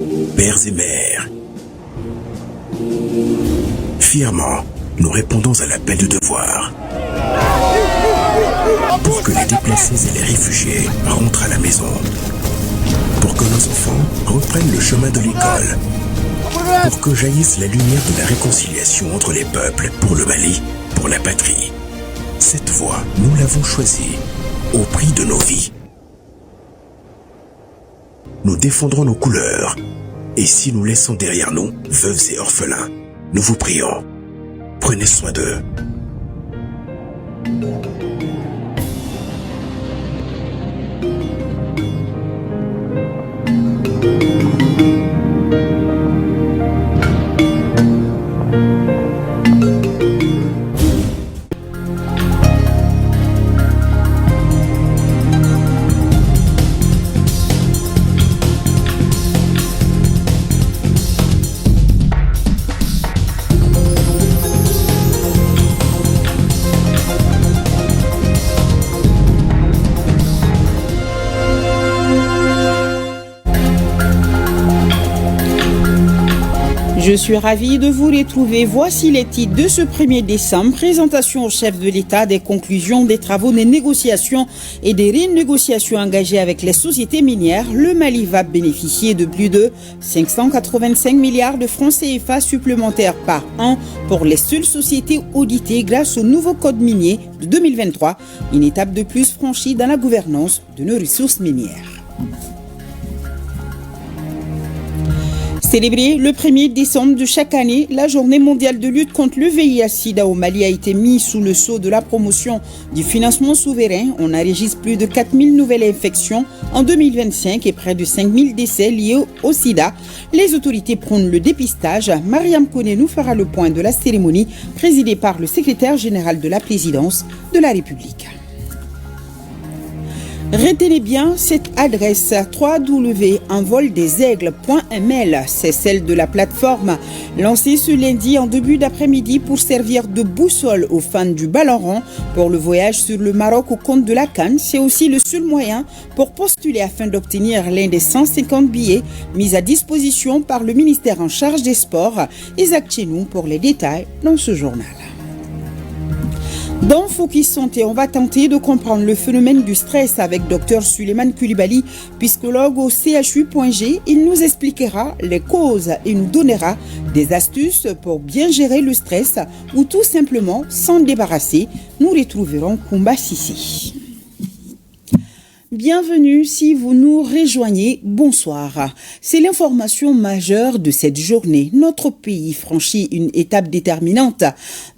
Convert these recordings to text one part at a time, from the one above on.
Pères et mères, fièrement, nous répondons à l'appel de devoir. Pour que les déplacés et les réfugiés rentrent à la maison. Pour que nos enfants reprennent le chemin de l'école. Pour que jaillisse la lumière de la réconciliation entre les peuples, pour le Mali, pour la patrie. Cette voie, nous l'avons choisie, au prix de nos vies. Nous défendrons nos couleurs. Et si nous laissons derrière nous, veuves et orphelins, nous vous prions, prenez soin d'eux. Je suis ravie de vous retrouver. Voici les titres de ce 1er décembre. Présentation au chef de l'État des conclusions des travaux des négociations et des renégociations engagées avec les sociétés minières. Le Mali va bénéficier de plus de 585 milliards de francs CFA supplémentaires par an pour les seules sociétés auditées grâce au nouveau code minier de 2023. Une étape de plus franchie dans la gouvernance de nos ressources minières. Célébrée le 1er décembre de chaque année, la journée mondiale de lutte contre le VIH-Sida au Mali a été mise sous le sceau de la promotion du financement souverain. On enregistre plus de 4000 nouvelles infections en 2025 et près de 5000 décès liés au sida. Les autorités prônent le dépistage. Mariam Kone nous fera le point de la cérémonie présidée par le secrétaire général de la présidence de la République. Retenez bien cette adresse www.envoldesAigles.ml. C'est celle de la plateforme lancée ce lundi en début d'après-midi pour servir de boussole aux fans du ballon rond pour le voyage sur le Maroc au compte de la CAN. C'est aussi le seul moyen pour postuler afin d'obtenir l'un des 150 billets mis à disposition par le ministère en charge des sports. Isaac Chenou pour les détails dans ce journal. Dans Focus Santé, on va tenter de comprendre le phénomène du stress avec Dr Suleiman Koulibaly, psychologue au CHU.G. Il nous expliquera les causes et nous donnera des astuces pour bien gérer le stress ou tout simplement s'en débarrasser. Nous retrouverons Koumba Sissi. Bienvenue si vous nous rejoignez, bonsoir. C'est l'information majeure de cette journée. Notre pays franchit une étape déterminante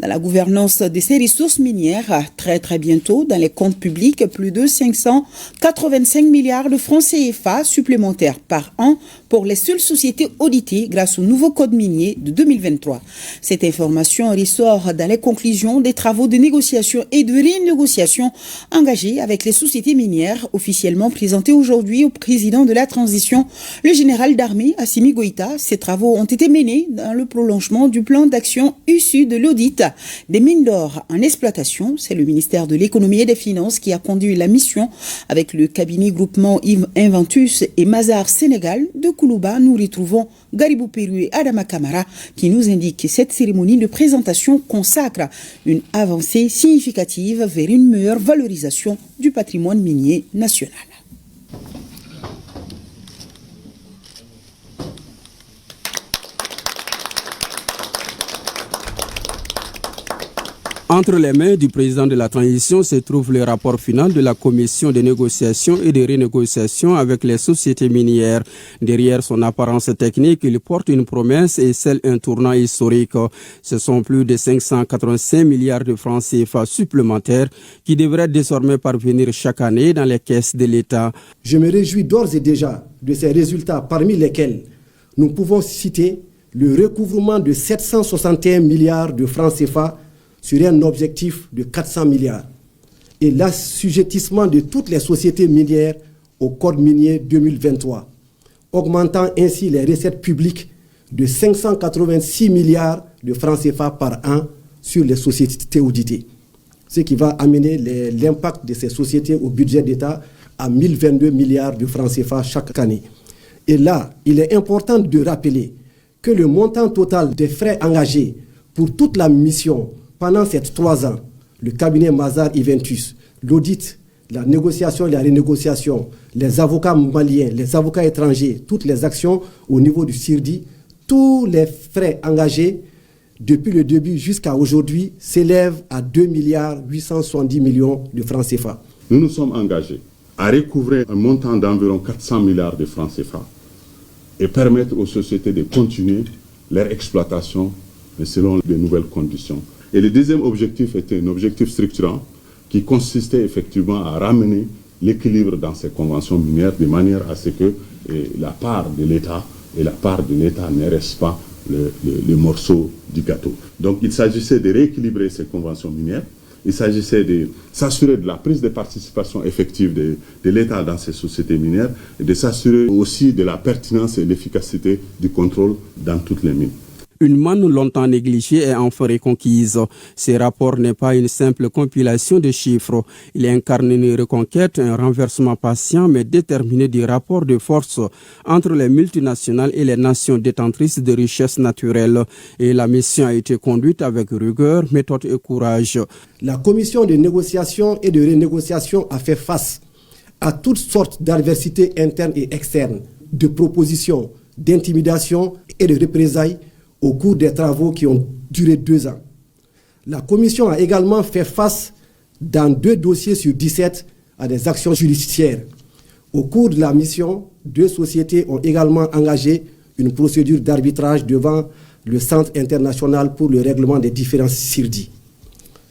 dans la gouvernance de ses ressources minières. Très bientôt, dans les comptes publics, plus de 585 milliards de francs CFA supplémentaires par an pour les seules sociétés auditées grâce au nouveau code minier de 2023. Cette information ressort dans les conclusions des travaux de négociation et de renégociation engagés avec les sociétés minières officiellement présenté aujourd'hui au président de la transition, le général d'armée Assimi Goïta. Ces travaux ont été menés dans le prolongement du plan d'action issu de l'audit des mines d'or en exploitation. C'est le ministère de l'économie et des finances qui a conduit la mission avec le cabinet groupement Inventus et Mazar Sénégal de Koulouba. Nous retrouvons Garibou Peru et Adama Kamara qui nous indiquent que cette cérémonie de présentation consacre une avancée significative vers une meilleure valorisation du patrimoine minier national. Entre les mains du président de la transition se trouve le rapport final de la commission de négociation et de renégociation avec les sociétés minières. Derrière son apparence technique, il porte une promesse et scelle un tournant historique. Ce sont plus de 585 milliards de francs CFA supplémentaires qui devraient désormais parvenir chaque année dans les caisses de l'État. Je me réjouis d'ores et déjà de ces résultats parmi lesquels nous pouvons citer le recouvrement de 761 milliards de francs CFA sur un objectif de 400 milliards et l'assujettissement de toutes les sociétés minières au Code minier 2023, augmentant ainsi les recettes publiques de 586 milliards de francs CFA par an sur les sociétés auditées, ce qui va amener l'impact de ces sociétés au budget d'État à 1022 milliards de francs CFA chaque année. Et là, il est important de rappeler que le montant total des frais engagés pour toute la mission pendant ces 3 ans, le cabinet Mazars et Ventus, l'audit, la négociation et la renégociation, les avocats maliens, les avocats étrangers, toutes les actions au niveau du CIRDI, tous les frais engagés depuis le début jusqu'à aujourd'hui s'élèvent à 2,870 milliards de francs CFA. Nous nous sommes engagés à recouvrer un montant d'environ 400 milliards de francs CFA et permettre aux sociétés de continuer leur exploitation, mais selon de nouvelles conditions. Et le deuxième objectif était un objectif structurant qui consistait effectivement à ramener l'équilibre dans ces conventions minières de manière à ce que la part de l'État ne reste pas le morceau du gâteau. Donc il s'agissait de rééquilibrer ces conventions minières, il s'agissait de s'assurer de la prise de participation effective de l'État dans ces sociétés minières et de s'assurer aussi de la pertinence et l'efficacité du contrôle dans toutes les mines. Une manne longtemps négligée est enfin reconquise. Ce rapport n'est pas une simple compilation de chiffres. Il incarne une reconquête, un renversement patient mais déterminé du rapport de force entre les multinationales et les nations détentrices de richesses naturelles. Et la mission a été conduite avec rigueur, méthode et courage. La commission de négociation et de renégociation a fait face à toutes sortes d'adversités internes et externes, de propositions, d'intimidations et de représailles au cours des travaux qui ont duré 2 ans. La commission a également fait face, dans 2 dossiers sur 17, à des actions judiciaires. Au cours de la mission, 2 sociétés ont également engagé une procédure d'arbitrage devant le Centre international pour le règlement des différends CIRDI.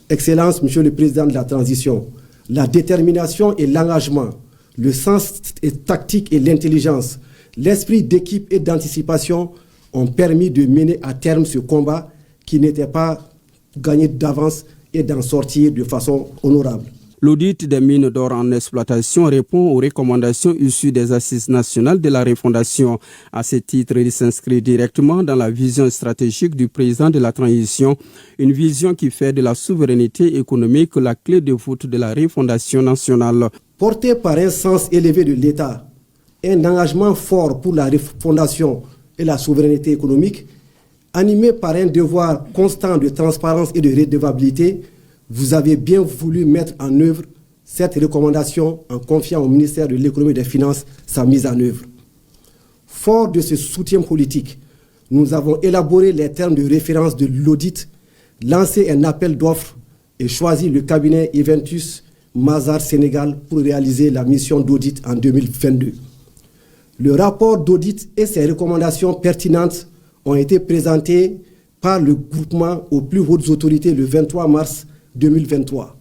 Excellence, Monsieur le Président de la Transition, la détermination et l'engagement, le sens tactique et l'intelligence, l'esprit d'équipe et d'anticipation ont permis de mener à terme ce combat qui n'était pas gagné d'avance et d'en sortir de façon honorable. L'audit des mines d'or en exploitation répond aux recommandations issues des assises nationales de la refondation. À ce titre, il s'inscrit directement dans la vision stratégique du président de la transition, une vision qui fait de la souveraineté économique la clé de voûte de la refondation nationale. Porté par un sens élevé de l'État, un engagement fort pour la refondation et la souveraineté économique, animé par un devoir constant de transparence et de redevabilité, vous avez bien voulu mettre en œuvre cette recommandation en confiant au ministère de l'Économie et des Finances sa mise en œuvre. Fort de ce soutien politique, nous avons élaboré les termes de référence de l'audit, lancé un appel d'offres et choisi le cabinet Eventus Mazars Sénégal pour réaliser la mission d'audit en 2022. Le rapport d'audit et ses recommandations pertinentes ont été présentés par le groupement aux plus hautes autorités le 23 mars 2023.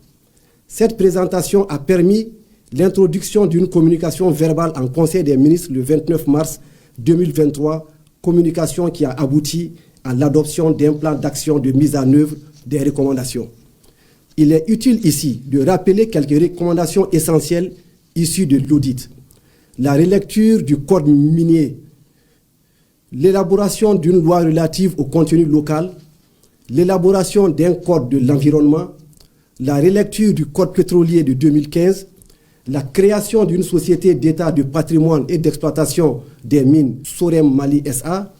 Cette présentation a permis l'introduction d'une communication verbale en Conseil des ministres le 29 mars 2023, communication qui a abouti à l'adoption d'un plan d'action de mise en œuvre des recommandations. Il est utile ici de rappeler quelques recommandations essentielles issues de l'audit. La relecture du code minier, l'élaboration d'une loi relative au contenu local, l'élaboration d'un code de l'environnement, la relecture du code pétrolier de 2015, la création d'une société d'État de patrimoine et d'exploitation des mines Sorem Mali SA,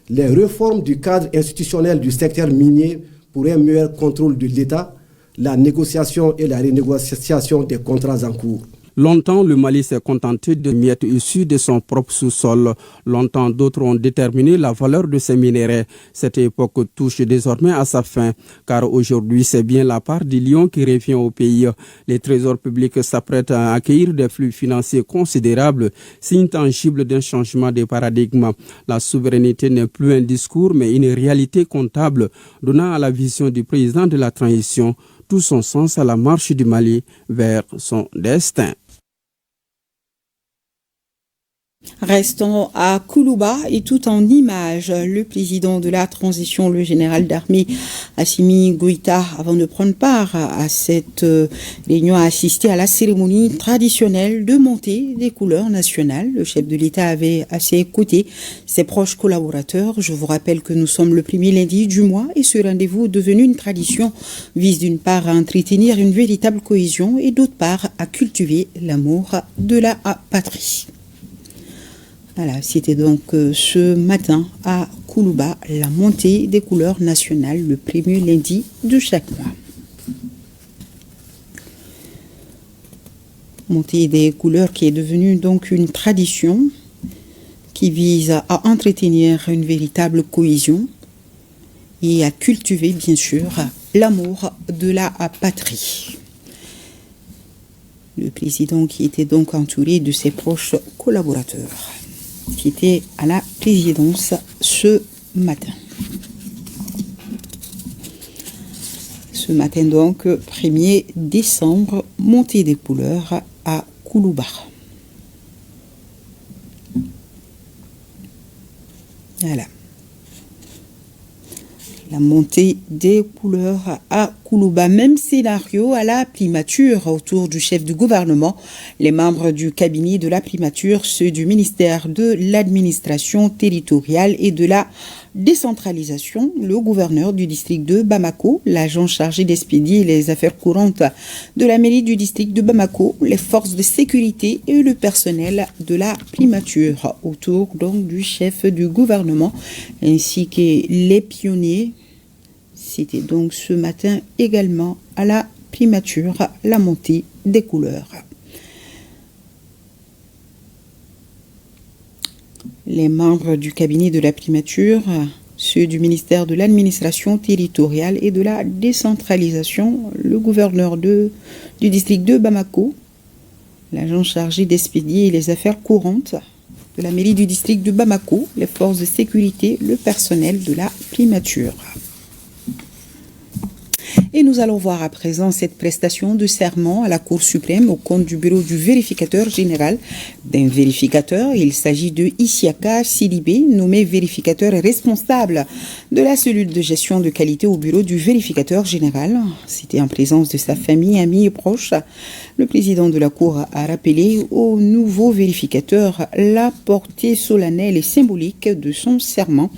les réformes du cadre institutionnel du secteur minier pour un meilleur contrôle de l'État, la négociation et la renégociation des contrats en cours. Longtemps, le Mali s'est contenté de miettes issues de son propre sous-sol. Longtemps, d'autres ont déterminé la valeur de ces minéraux. Cette époque touche désormais à sa fin, car aujourd'hui, c'est bien la part du lion qui revient au pays. Les trésors publics s'apprêtent à accueillir des flux financiers considérables, signe tangible d'un changement de paradigme. La souveraineté n'est plus un discours, mais une réalité comptable, donnant à la vision du président de la transition tout son sens à la marche du Mali vers son destin. Restons à Koulouba et tout en images. Le président de la transition, le général d'armée Assimi Goïta, avant de prendre part à cette réunion, a assisté à la cérémonie traditionnelle de montée des couleurs nationales. Le chef de l'État avait à ses côtés ses proches collaborateurs. Je vous rappelle que nous sommes le premier lundi du mois et ce rendez-vous, devenu une tradition, vise d'une part à entretenir une véritable cohésion et d'autre part à cultiver l'amour de la patrie. Voilà, c'était donc ce matin à Koulouba, la montée des couleurs nationales le premier lundi de chaque mois. Montée des couleurs qui est devenue donc une tradition qui vise à entretenir une véritable cohésion et à cultiver bien sûr l'amour de la patrie. Le président qui était donc entouré de ses proches collaborateurs, qui était à la présidence ce matin. Ce matin donc, 1er décembre, montée des couleurs à Koulouba. Voilà. La montée des couleurs à Koulouba. Même scénario à la primature autour du chef du gouvernement. Les membres du cabinet de la primature, ceux du ministère de l'administration territoriale et de la décentralisation, le gouverneur du district de Bamako, l'agent chargé d'expédier les affaires courantes de la mairie du district de Bamako, les forces de sécurité et le personnel de la primature autour donc du chef du gouvernement ainsi que les pionniers. C'était donc ce matin également à la primature la montée des couleurs. Les membres du cabinet de la primature, ceux du ministère de l'administration territoriale et de la décentralisation, le gouverneur du district de Bamako, l'agent chargé d'expédier les affaires courantes de la mairie du district de Bamako, les forces de sécurité, le personnel de la primature. Et nous allons voir à présent cette prestation de serment à la Cour suprême au compte du bureau du vérificateur général. D'un vérificateur, il s'agit de Isiaka Sidibé, nommé vérificateur responsable de la cellule de gestion de qualité au bureau du vérificateur général. C'était en présence de sa famille, amis et proches. Le président de la Cour a rappelé au nouveau vérificateur la portée solennelle et symbolique de son serment.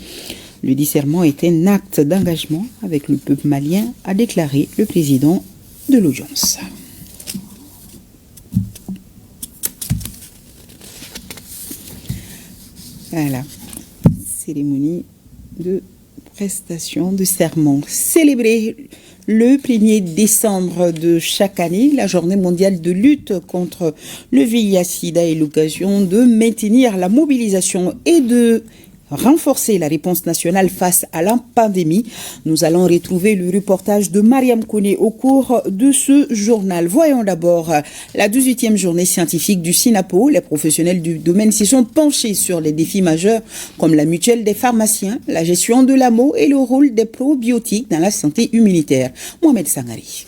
Le discernement est un acte d'engagement avec le peuple malien, a déclaré le président de l'audience. Voilà, cérémonie de prestation de serment. Célébrée le 1er décembre de chaque année, la journée mondiale de lutte contre le VIH-Sida est l'occasion de maintenir la mobilisation et de renforcer la réponse nationale face à la pandémie. Nous allons retrouver le reportage de Mariam Kone au cours de ce journal. Voyons d'abord la 18e journée scientifique du SINAPO. Les professionnels du domaine s'y sont penchés sur les défis majeurs comme la mutuelle des pharmaciens, la gestion de l'AMO et le rôle des probiotiques dans la santé immunitaire. Mohamed Sangari.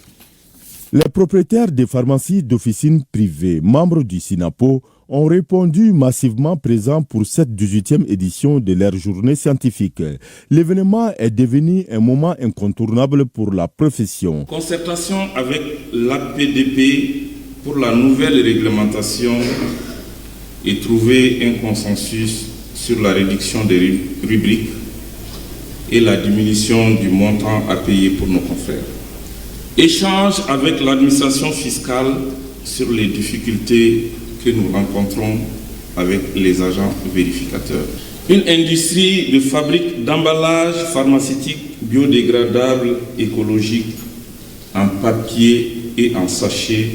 Les propriétaires des pharmacies d'officines privées, membres du SINAPO, ont répondu massivement présents pour cette 18e édition de leur journée scientifique. L'événement est devenu un moment incontournable pour la profession. Concertation avec l'APDP pour la nouvelle réglementation et trouver un consensus sur la réduction des rubriques et la diminution du montant à payer pour nos confrères. Échange avec l'administration fiscale sur les difficultés que nous rencontrons avec les agents vérificateurs. Une industrie de fabrique d'emballages pharmaceutiques biodégradables, écologiques, en papier et en sachet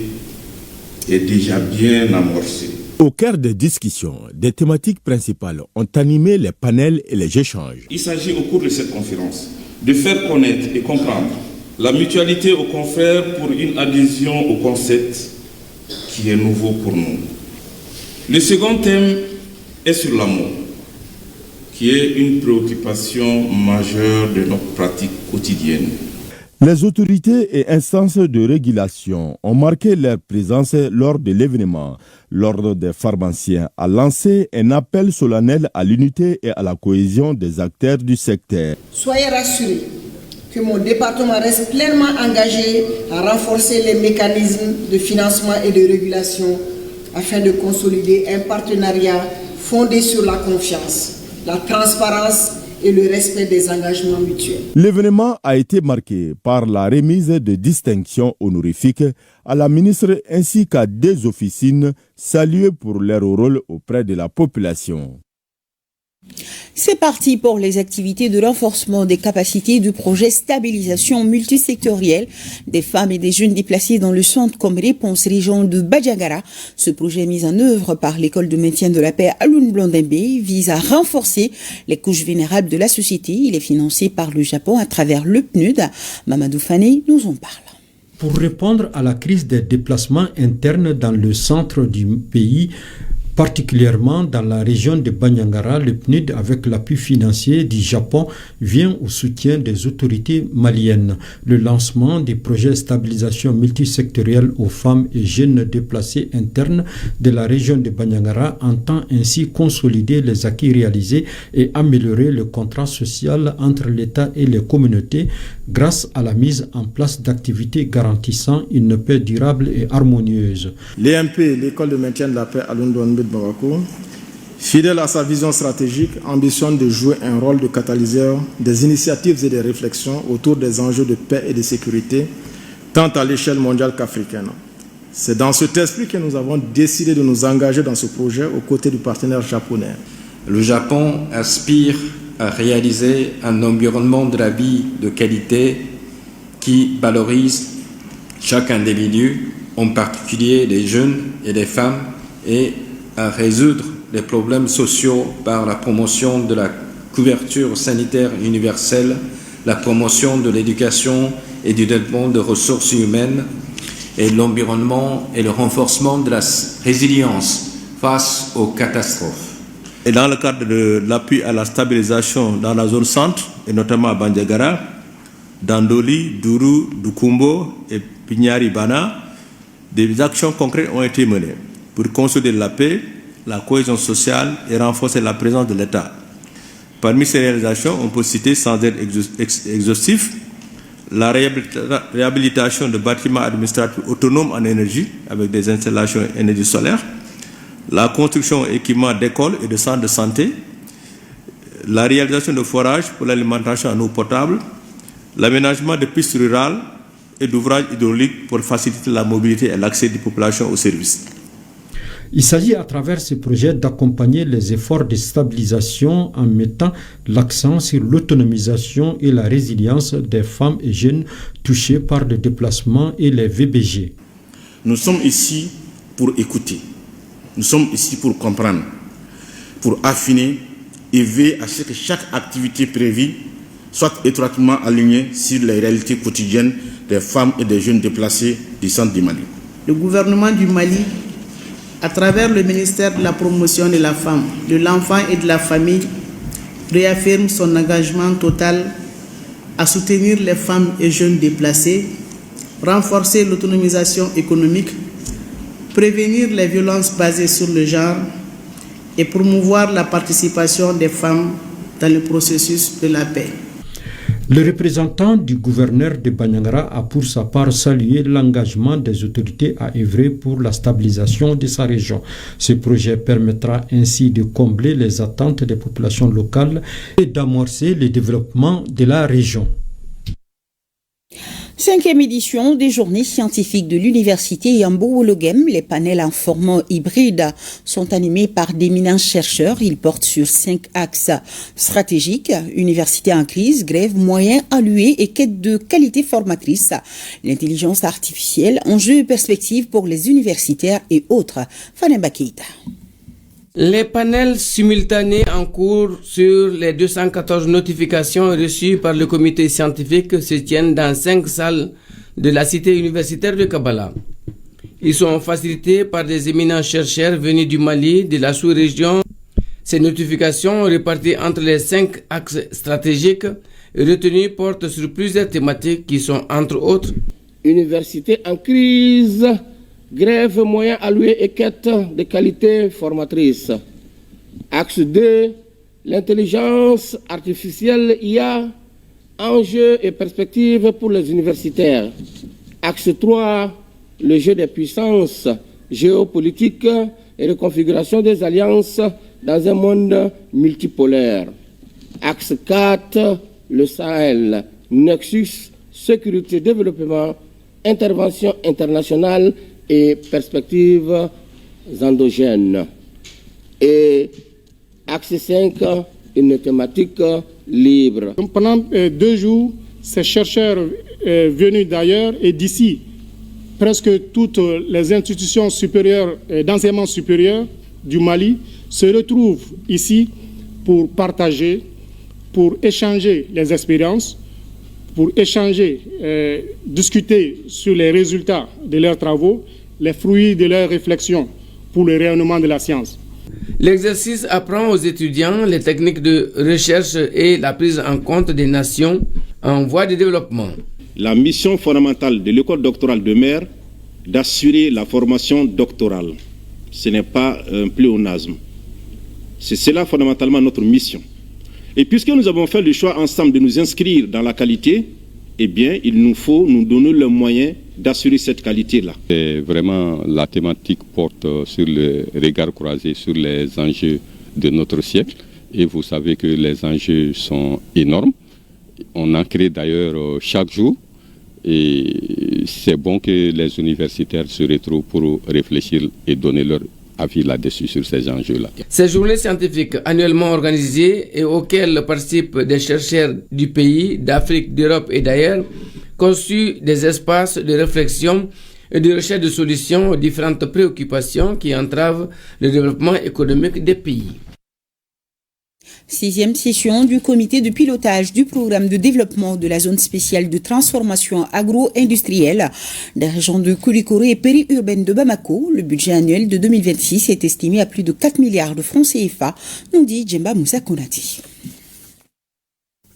est déjà bien amorcée. Au cœur des discussions, des thématiques principales ont animé les panels et les échanges. Il s'agit au cours de cette conférence de faire connaître et comprendre la mutualité aux confrères pour une adhésion au concept qui est nouveau pour nous. Le second thème est sur l'amour, qui est une préoccupation majeure de notre pratique quotidienne. Les autorités et instances de régulation ont marqué leur présence lors de l'événement. L'Ordre des pharmaciens a lancé un appel solennel à l'unité et à la cohésion des acteurs du secteur. Soyez rassurés que mon département reste pleinement engagé à renforcer les mécanismes de financement et de régulation afin de consolider un partenariat fondé sur la confiance, la transparence et le respect des engagements mutuels. L'événement a été marqué par la remise de distinctions honorifiques à la ministre ainsi qu'à des officines saluées pour leur rôle auprès de la population. C'est parti pour les activités de renforcement des capacités du projet stabilisation multisectorielle des femmes et des jeunes déplacés dans le centre comme réponse région de Bandiagara. Ce projet mis en œuvre par l'école de maintien de la paix Alun Blondembe vise à renforcer les couches vulnérables de la société. Il est financé par le Japon à travers le PNUD. Mamadou Fane nous en parle. Pour répondre à la crise des déplacements internes dans le centre du pays, particulièrement dans la région de Bandiagara, le PNUD, avec l'appui financier du Japon, vient au soutien des autorités maliennes. Le lancement des projets stabilisation multisectorielle aux femmes et jeunes déplacés internes de la région de Bandiagara entend ainsi consolider les acquis réalisés et améliorer le contrat social entre l'État et les communautés grâce à la mise en place d'activités garantissant une paix durable et harmonieuse. L'EMP, l'école de maintien de la paix à London, Bamako, fidèle à sa vision stratégique, ambitionne de jouer un rôle de catalyseur des initiatives et des réflexions autour des enjeux de paix et de sécurité, tant à l'échelle mondiale qu'africaine. C'est dans cet esprit que nous avons décidé de nous engager dans ce projet aux côtés du partenaire japonais. Le Japon aspire à réaliser un environnement de la vie de qualité qui valorise chaque individu, en particulier les jeunes et les femmes, et à résoudre les problèmes sociaux par la promotion de la couverture sanitaire universelle, la promotion de l'éducation et du développement de ressources humaines et l'environnement et le renforcement de la résilience face aux catastrophes. Et dans le cadre de l'appui à la stabilisation dans la zone centre, et notamment à Bandiagara, Dandoli, Dourou, Dukumbo et Pignari-Bana, des actions concrètes ont été menées pour consolider la paix, la cohésion sociale et renforcer la présence de l'État. Parmi ces réalisations, on peut citer, sans être exhaustif, la réhabilitation de bâtiments administratifs autonomes en énergie avec des installations énergie solaire, la construction et équipement d'écoles et de centres de santé, la réalisation de forages pour l'alimentation en eau potable, l'aménagement de pistes rurales et d'ouvrages hydrauliques pour faciliter la mobilité et l'accès des populations aux services. Il s'agit à travers ce projet d'accompagner les efforts de stabilisation en mettant l'accent sur l'autonomisation et la résilience des femmes et jeunes touchés par le déplacement et les VBG. Nous sommes ici pour écouter. Nous sommes ici pour comprendre, pour affiner et veiller à ce que chaque activité prévue soit étroitement alignée sur les réalités quotidiennes des femmes et des jeunes déplacés du centre du Mali. Le gouvernement du Mali, à travers le ministère de la promotion de la femme, de l'enfant et de la famille, réaffirme son engagement total à soutenir les femmes et jeunes déplacés, renforcer l'autonomisation économique, prévenir les violences basées sur le genre et promouvoir la participation des femmes dans le processus de la paix. Le représentant du gouverneur de Bandiagara a pour sa part salué l'engagement des autorités à œuvrer pour la stabilisation de sa région. Ce projet permettra ainsi de combler les attentes des populations locales et d'amorcer le développement de la région. 5e édition des journées scientifiques de l'université Yambo-Wologem. Les panels en format hybride sont animés par d'éminents chercheurs. Ils portent sur 5 axes stratégiques: université en crise, grève, moyens alloués et quête de qualité formatrice. L'intelligence artificielle, enjeux et perspectives pour les universitaires et autres. Fanemba Keita. Les panels simultanés en cours sur les 214 notifications reçues par le comité scientifique se tiennent dans 5 salles de la cité universitaire de Kabbalah. Ils sont facilités par des éminents chercheurs venus du Mali, de la sous-région. Ces notifications, réparties entre les 5 axes stratégiques retenus, portent sur plusieurs thématiques qui sont, entre autres, université en crise, grève, moyens alloués et quête de qualité formatrice. Axe 2, l'intelligence artificielle IA, enjeux et perspectives pour les universitaires. Axe 3, le jeu des puissances, géopolitique et reconfiguration des alliances dans un monde multipolaire. Axe 4, le Sahel, Nexus, sécurité, développement, intervention internationale et perspectives endogènes. Et axe 5, une thématique libre. Pendant 2 jours, ces chercheurs venus d'ailleurs et d'ici, presque toutes les institutions supérieures d'enseignement supérieur du Mali se retrouvent ici pour partager, pour échanger les expériences, pour échanger, discuter sur les résultats de leurs travaux, les fruits de leurs réflexions pour le rayonnement de la science. L'exercice apprend aux étudiants les techniques de recherche et la prise en compte des nations en voie de développement. La mission fondamentale de l'école doctorale de mer, d'assurer la formation doctorale. Ce n'est pas un pléonasme. C'est cela fondamentalement notre mission. Et puisque nous avons fait le choix ensemble de nous inscrire dans la qualité, eh bien, il nous faut nous donner le moyen d'assurer cette qualité-là. Et vraiment, la thématique porte sur le regard croisé sur les enjeux de notre siècle. Et vous savez que les enjeux sont énormes. On en crée d'ailleurs chaque jour. Et c'est bon que les universitaires se retrouvent pour réfléchir et donner leur avis là-dessus sur ces enjeux-là. Ces journées scientifiques annuellement organisées et auxquelles participent des chercheurs du pays, d'Afrique, d'Europe et d'ailleurs, constituent des espaces de réflexion et de recherche de solutions aux différentes préoccupations qui entravent le développement économique des pays. 6e session du comité de pilotage du programme de développement de la zone spéciale de transformation agro-industrielle des régions de Koulikoro et périurbaine de Bamako. Le budget annuel de 2026 est estimé à plus de 4 milliards de francs CFA, nous dit Djemba Moussa Konati.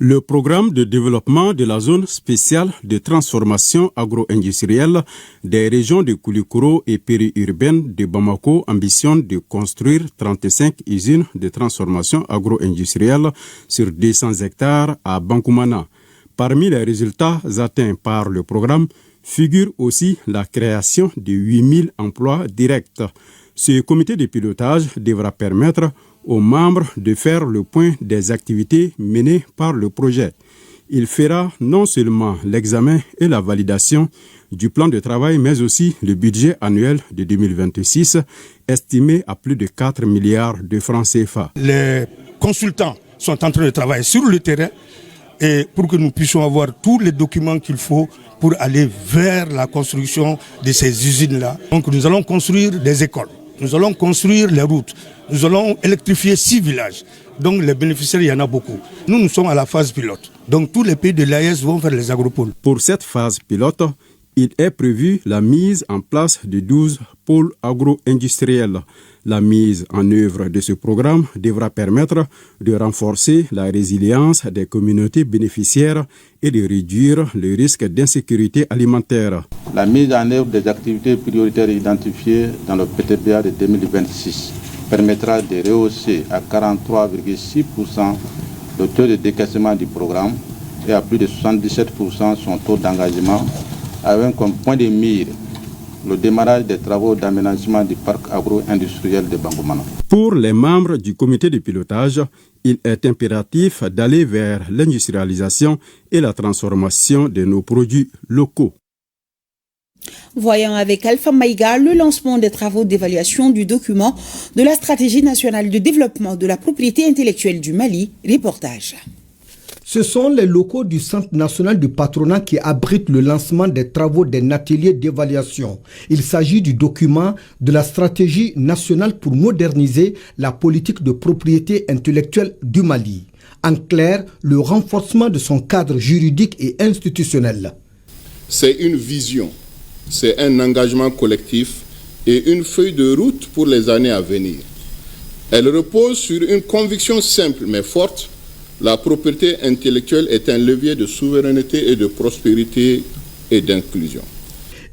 Le programme de développement de la zone spéciale de transformation agro-industrielle des régions de Koulikoro et périurbaine de Bamako ambitionne de construire 35 usines de transformation agro-industrielle sur 200 hectares à Bankoumana. Parmi les résultats atteints par le programme figure aussi la création de 8000 emplois directs. Ce comité de pilotage devra permettre aux membres de faire le point des activités menées par le projet. Il fera non seulement l'examen et la validation du plan de travail, mais aussi le budget annuel de 2026, estimé à plus de 4 milliards de francs CFA. Les consultants sont en train de travailler sur le terrain et pour que nous puissions avoir tous les documents qu'il faut pour aller vers la construction de ces usines-là. Donc nous allons construire des écoles. Nous allons construire les routes. Nous allons électrifier 6 villages. Donc les bénéficiaires, il y en a beaucoup. Nous sommes à la phase pilote. Donc tous les pays de l'AES vont faire les agropoles. Pour cette phase pilote, il est prévu la mise en place de 12 pôles agro-industriels. La mise en œuvre de ce programme devra permettre de renforcer la résilience des communautés bénéficiaires et de réduire le risque d'insécurité alimentaire. La mise en œuvre des activités prioritaires identifiées dans le PTPA de 2026 permettra de rehausser à 43,6% le taux de décaissement du programme et à plus de 77% son taux d'engagement, avec comme point de mire le démarrage des travaux d'aménagement du parc agro-industriel de Bangoumana. Pour les membres du comité de pilotage, il est impératif d'aller vers l'industrialisation et la transformation de nos produits locaux. Voyons avec Alpha Maïga le lancement des travaux d'évaluation du document de la stratégie nationale de développement de la propriété intellectuelle du Mali. Reportage. Ce sont les locaux du Centre national du patronat qui abritent le lancement des travaux d'un atelier d'évaluation. Il s'agit du document de la stratégie nationale pour moderniser la politique de propriété intellectuelle du Mali. En clair, le renforcement de son cadre juridique et institutionnel. C'est une vision, c'est un engagement collectif et une feuille de route pour les années à venir. Elle repose sur une conviction simple mais forte. La propriété intellectuelle est un levier de souveraineté et de prospérité et d'inclusion.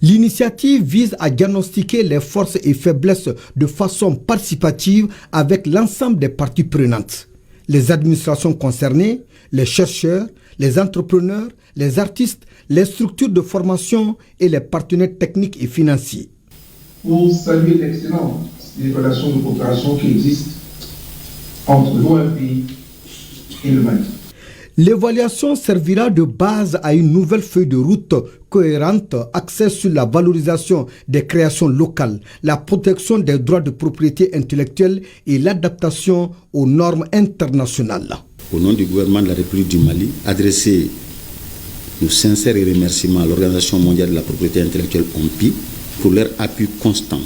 L'initiative vise à diagnostiquer les forces et faiblesses de façon participative avec l'ensemble des parties prenantes. Les administrations concernées, les chercheurs, les entrepreneurs, les artistes, les structures de formation et les partenaires techniques et financiers. Pour saluer l'excellence des relations de coopération qui existent entre l'OMP et le Mali. L'évaluation servira de base à une nouvelle feuille de route cohérente axée sur la valorisation des créations locales, la protection des droits de propriété intellectuelle et l'adaptation aux normes internationales. Au nom du gouvernement de la République du Mali, adresser nos sincères remerciements à l'Organisation mondiale de la propriété intellectuelle OMPI pour leur appui constant,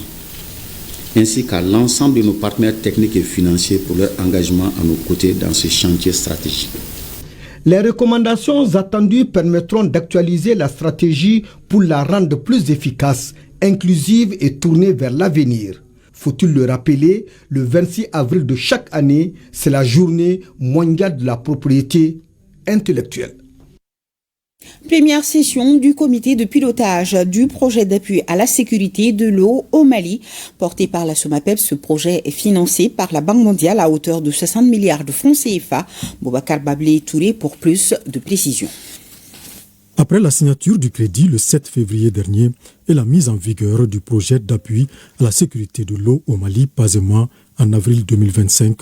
ainsi qu'à l'ensemble de nos partenaires techniques et financiers pour leur engagement à nos côtés dans ce chantier stratégique. Les recommandations attendues permettront d'actualiser la stratégie pour la rendre plus efficace, inclusive et tournée vers l'avenir. Faut-il le rappeler, le 26 avril de chaque année, c'est la journée mondiale de la propriété intellectuelle. Première session du comité de pilotage du projet d'appui à la sécurité de l'eau au Mali. Porté par la SOMAPEP, ce projet est financé par la Banque mondiale à hauteur de 60 milliards de francs CFA. Boubacar Bablé Touré pour plus de précisions. Après la signature du crédit le 7 février dernier et la mise en vigueur du projet d'appui à la sécurité de l'eau au Mali, PASEMA, en avril 2025,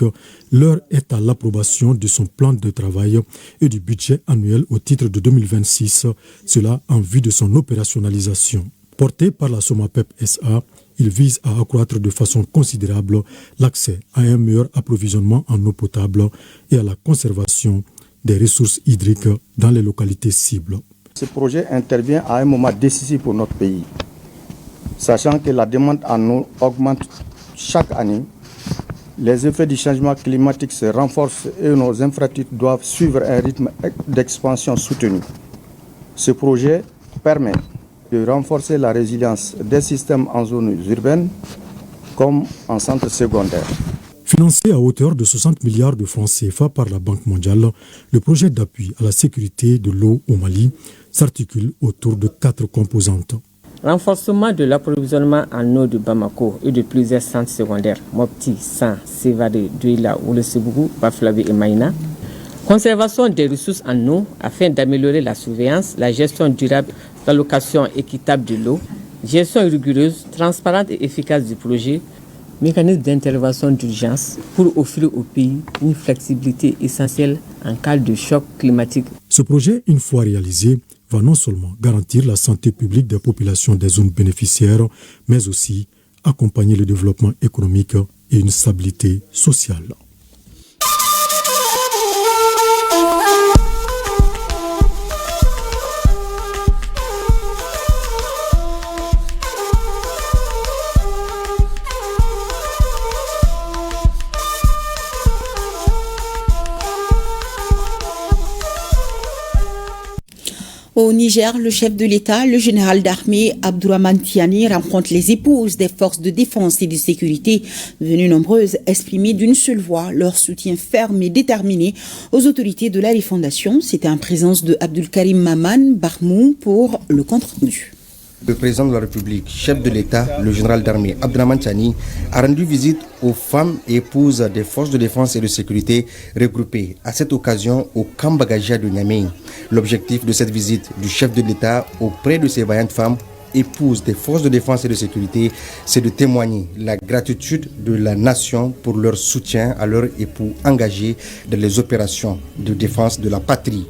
l'heure est à l'approbation de son plan de travail et du budget annuel au titre de 2026, cela en vue de son opérationnalisation. Porté par la SOMAPEP SA, il vise à accroître de façon considérable l'accès à un meilleur approvisionnement en eau potable et à la conservation des ressources hydriques dans les localités cibles. Ce projet intervient à un moment décisif pour notre pays, sachant que la demande en eau augmente chaque année. Les effets du changement climatique se renforcent et nos infrastructures doivent suivre un rythme d'expansion soutenu. Ce projet permet de renforcer la résilience des systèmes en zones urbaines comme en centre secondaire. Financé à hauteur de 60 milliards de francs CFA par la Banque mondiale, le projet d'appui à la sécurité de l'eau au Mali s'articule autour de 4 composantes. Renforcement de l'approvisionnement en eau de Bamako et de plusieurs centres secondaires, Mopti, San, Sévaré, Douila, Oulesebougou, Baflavé et Maïna. Conservation des ressources en eau afin d'améliorer la surveillance, la gestion durable, l'allocation équitable de l'eau, gestion rigoureuse, transparente et efficace du projet, mécanisme d'intervention d'urgence pour offrir au pays une flexibilité essentielle en cas de choc climatique. Ce projet, une fois réalisé, va non seulement garantir la santé publique des populations des zones bénéficiaires, mais aussi accompagner le développement économique et une stabilité sociale. Au Niger, le chef de l'État, le général d'armée Abdourahmane Tiani, rencontre les épouses des forces de défense et de sécurité, venues nombreuses exprimer d'une seule voix leur soutien ferme et déterminé aux autorités de la refondation. C'était en présence de Abdulkarim Maman Barmou pour le compte-rendu. Le président de la République, chef de l'État, le général d'armée Abdourahmane Tiani, a rendu visite aux femmes et épouses des forces de défense et de sécurité regroupées à cette occasion au camp Bagagia de Niamey. L'objectif de cette visite du chef de l'État auprès de ces vaillantes femmes, épouses des forces de défense et de sécurité, c'est de témoigner la gratitude de la nation pour leur soutien à leurs époux engagés dans les opérations de défense de la patrie.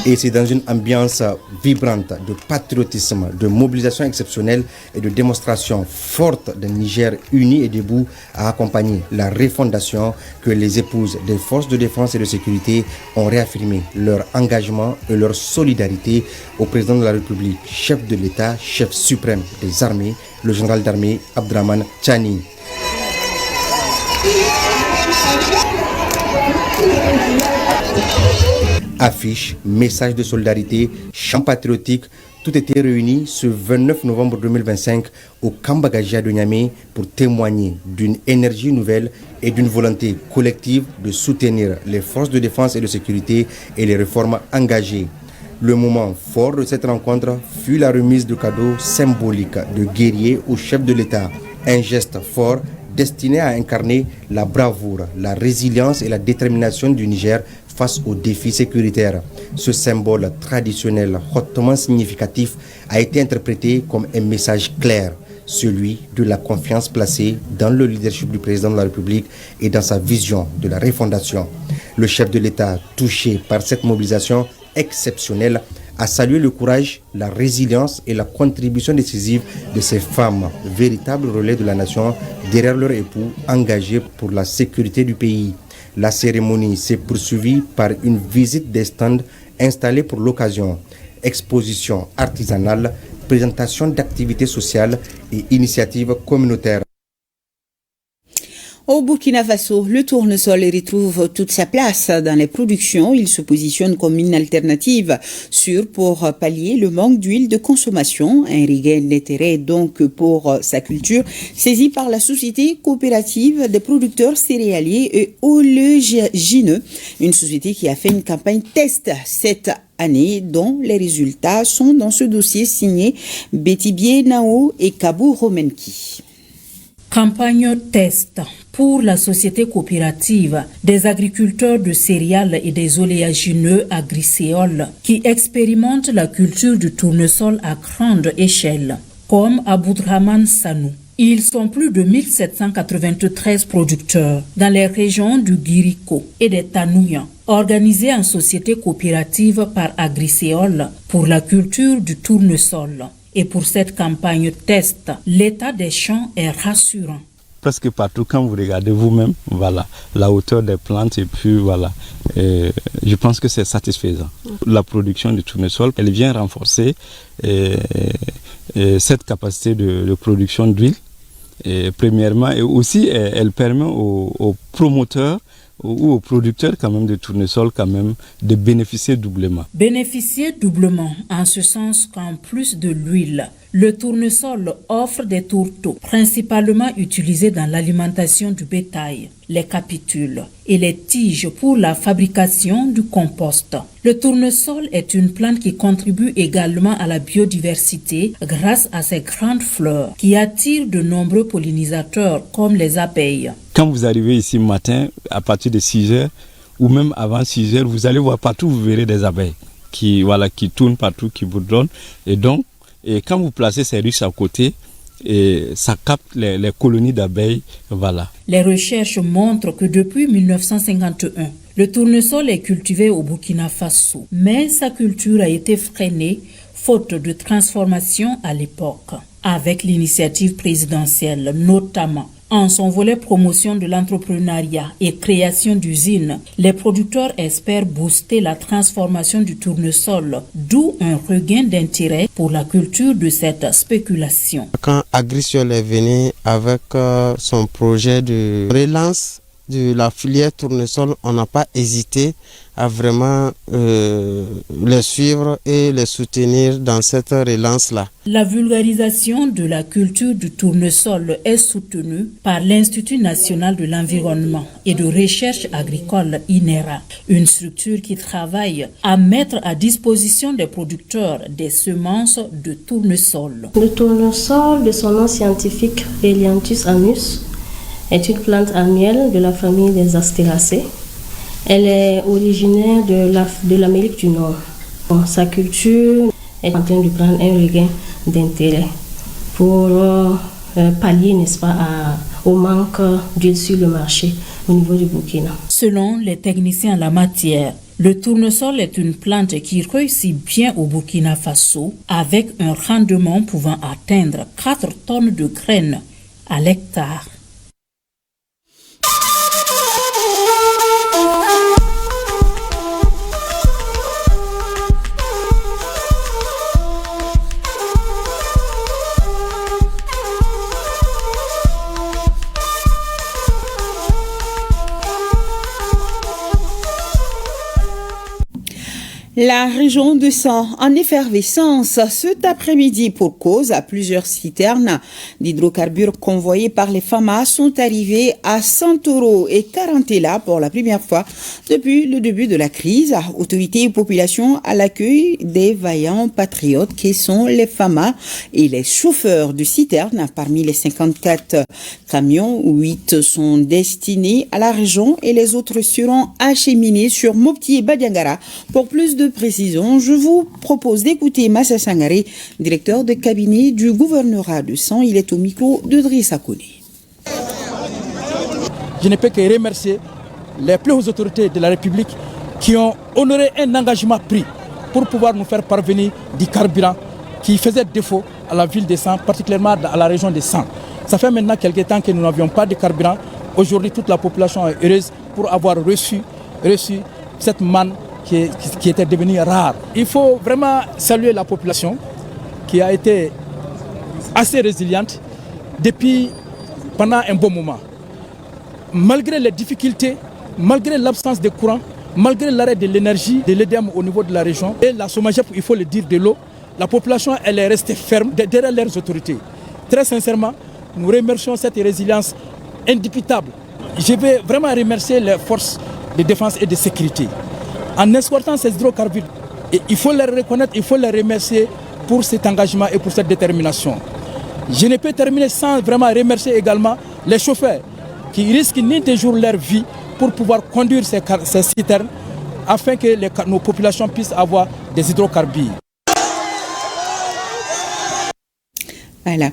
Et c'est dans une ambiance vibrante de patriotisme, de mobilisation exceptionnelle et de démonstration forte d'un Niger uni et debout à accompagner la refondation que les épouses des forces de défense et de sécurité ont réaffirmé leur engagement et leur solidarité au président de la République, chef de l'État, chef suprême des armées, le général d'armée Abdourahmane Tiani. Affiches, messages de solidarité, chants patriotiques, tout était réuni ce 29 novembre 2025 au camp Bagagia de Niamey pour témoigner d'une énergie nouvelle et d'une volonté collective de soutenir les forces de défense et de sécurité et les réformes engagées. Le moment fort de cette rencontre fut la remise de cadeaux symboliques de guerriers au chef de l'État. Un geste fort destiné à incarner la bravoure, la résilience et la détermination du Niger face aux défis sécuritaires. Ce symbole traditionnel hautement significatif a été interprété comme un message clair, celui de la confiance placée dans le leadership du président de la République et dans sa vision de la refondation. Le chef de l'État, touché par cette mobilisation exceptionnelle, a salué le courage, la résilience et la contribution décisive de ces femmes, véritables relais de la nation derrière leur époux engagés pour la sécurité du pays. La cérémonie s'est poursuivie par une visite des stands installés pour l'occasion, exposition artisanale, présentation d'activités sociales et initiatives communautaires. Au Burkina Faso, le tournesol retrouve toute sa place dans les productions. Il se positionne comme une alternative sûre pour pallier le manque d'huile de consommation. Un regain d'intérêt donc pour sa culture, saisi par la société coopérative des producteurs céréaliers et oléagineux, une société qui a fait une campagne test cette année dont les résultats sont dans ce dossier signé Betty Bienao et Kabou Romenki. Campagne test pour la société coopérative des agriculteurs de céréales et des oléagineux Agricéole qui expérimentent la culture du tournesol à grande échelle, comme Aboudraman Sanou. Ils sont plus de 1793 producteurs dans les régions du Guirico et des Tanouya, organisés en société coopérative par Agricéole pour la culture du tournesol. Et pour cette campagne test, l'état des champs est rassurant. Presque partout, quand vous regardez vous-même, voilà, la hauteur des plantes et puis voilà, je pense que c'est satisfaisant. La production du tournesol, elle vient renforcer cette capacité de production d'huile, premièrement, et aussi elle permet aux promoteurs ou aux producteurs quand même de tournesol quand même de bénéficier doublement. Bénéficier doublement en ce sens qu'en plus de l'huile, le tournesol offre des tourteaux principalement utilisés dans l'alimentation du bétail, les capitules et les tiges pour la fabrication du compost. Le tournesol est une plante qui contribue également à la biodiversité grâce à ses grandes fleurs qui attirent de nombreux pollinisateurs comme les abeilles. Quand vous arrivez ici le matin, à partir de 6 heures, ou même avant 6 heures, vous allez voir partout, vous verrez des abeilles qui tournent partout, qui bourdonnent. Et donc, quand vous placez ces ruches à côté, ça capte les colonies d'abeilles. Voilà. Les recherches montrent que depuis 1951, le tournesol est cultivé au Burkina Faso, mais sa culture a été freinée faute de transformation à l'époque. Avec l'initiative présidentielle, notamment en son volet promotion de l'entrepreneuriat et création d'usines, les producteurs espèrent booster la transformation du tournesol, d'où un regain d'intérêt pour la culture de cette spéculation. Quand Agricéole est venu avec son projet de relance de la filière tournesol, on n'a pas hésité à vraiment les suivre et les soutenir dans cette relance-là. La vulgarisation de la culture du tournesol est soutenue par l'Institut national de l'environnement et de recherche agricole INERA, une structure qui travaille à mettre à disposition des producteurs des semences de tournesol. Le tournesol, de son nom scientifique Elianthus annus, est une plante annuelle de la famille des Astéracées. Elle est originaire de l'Amérique du Nord. Sa culture est en train de prendre un regain d'intérêt pour pallier, n'est-ce pas, au manque d'huile sur le marché au niveau du Burkina. Selon les techniciens en la matière, le tournesol est une plante qui réussit bien au Burkina Faso avec un rendement pouvant atteindre 4 tonnes de graines à l'hectare. La région de San en effervescence cet après-midi pour cause à plusieurs citernes d'hydrocarbures convoyées par les FAMA sont arrivées à Santoro et Carantela pour la première fois depuis le début de la crise. Autorités et population à l'accueil des vaillants patriotes qui sont les FAMA et les chauffeurs de citernes. Parmi les 54 camions, 8 sont destinés à la région et les autres seront acheminés sur Mopti et Badiangara. Pour plus de précision, je vous propose d'écouter Massa Sangaré, directeur de cabinet du gouvernorat de San. Il est au micro de Driss Akone. Je ne peux que remercier les plus hautes autorités de la République qui ont honoré un engagement pris pour pouvoir nous faire parvenir du carburant qui faisait défaut à la ville de San, particulièrement à la région de San. Ça fait maintenant quelques temps que nous n'avions pas de carburant. Aujourd'hui, toute la population est heureuse pour avoir reçu cette manne qui était devenue rare. Il faut vraiment saluer la population qui a été assez résiliente pendant un bon moment. Malgré les difficultés, malgré l'absence de courant, malgré l'arrêt de l'énergie de l'EDM au niveau de la région et la SOMAGEP, il faut le dire, de l'eau, la population elle est restée ferme derrière leurs autorités. Très sincèrement, nous remercions cette résilience indubitable. Je vais vraiment remercier les forces de défense et de sécurité. En exportant ces hydrocarbures, il faut les reconnaître, il faut les remercier pour cet engagement et pour cette détermination. Je ne peux terminer sans vraiment remercier également les chauffeurs qui risquent ni de jour leur vie pour pouvoir conduire ces citernes afin que nos populations puissent avoir des hydrocarbures. Voilà.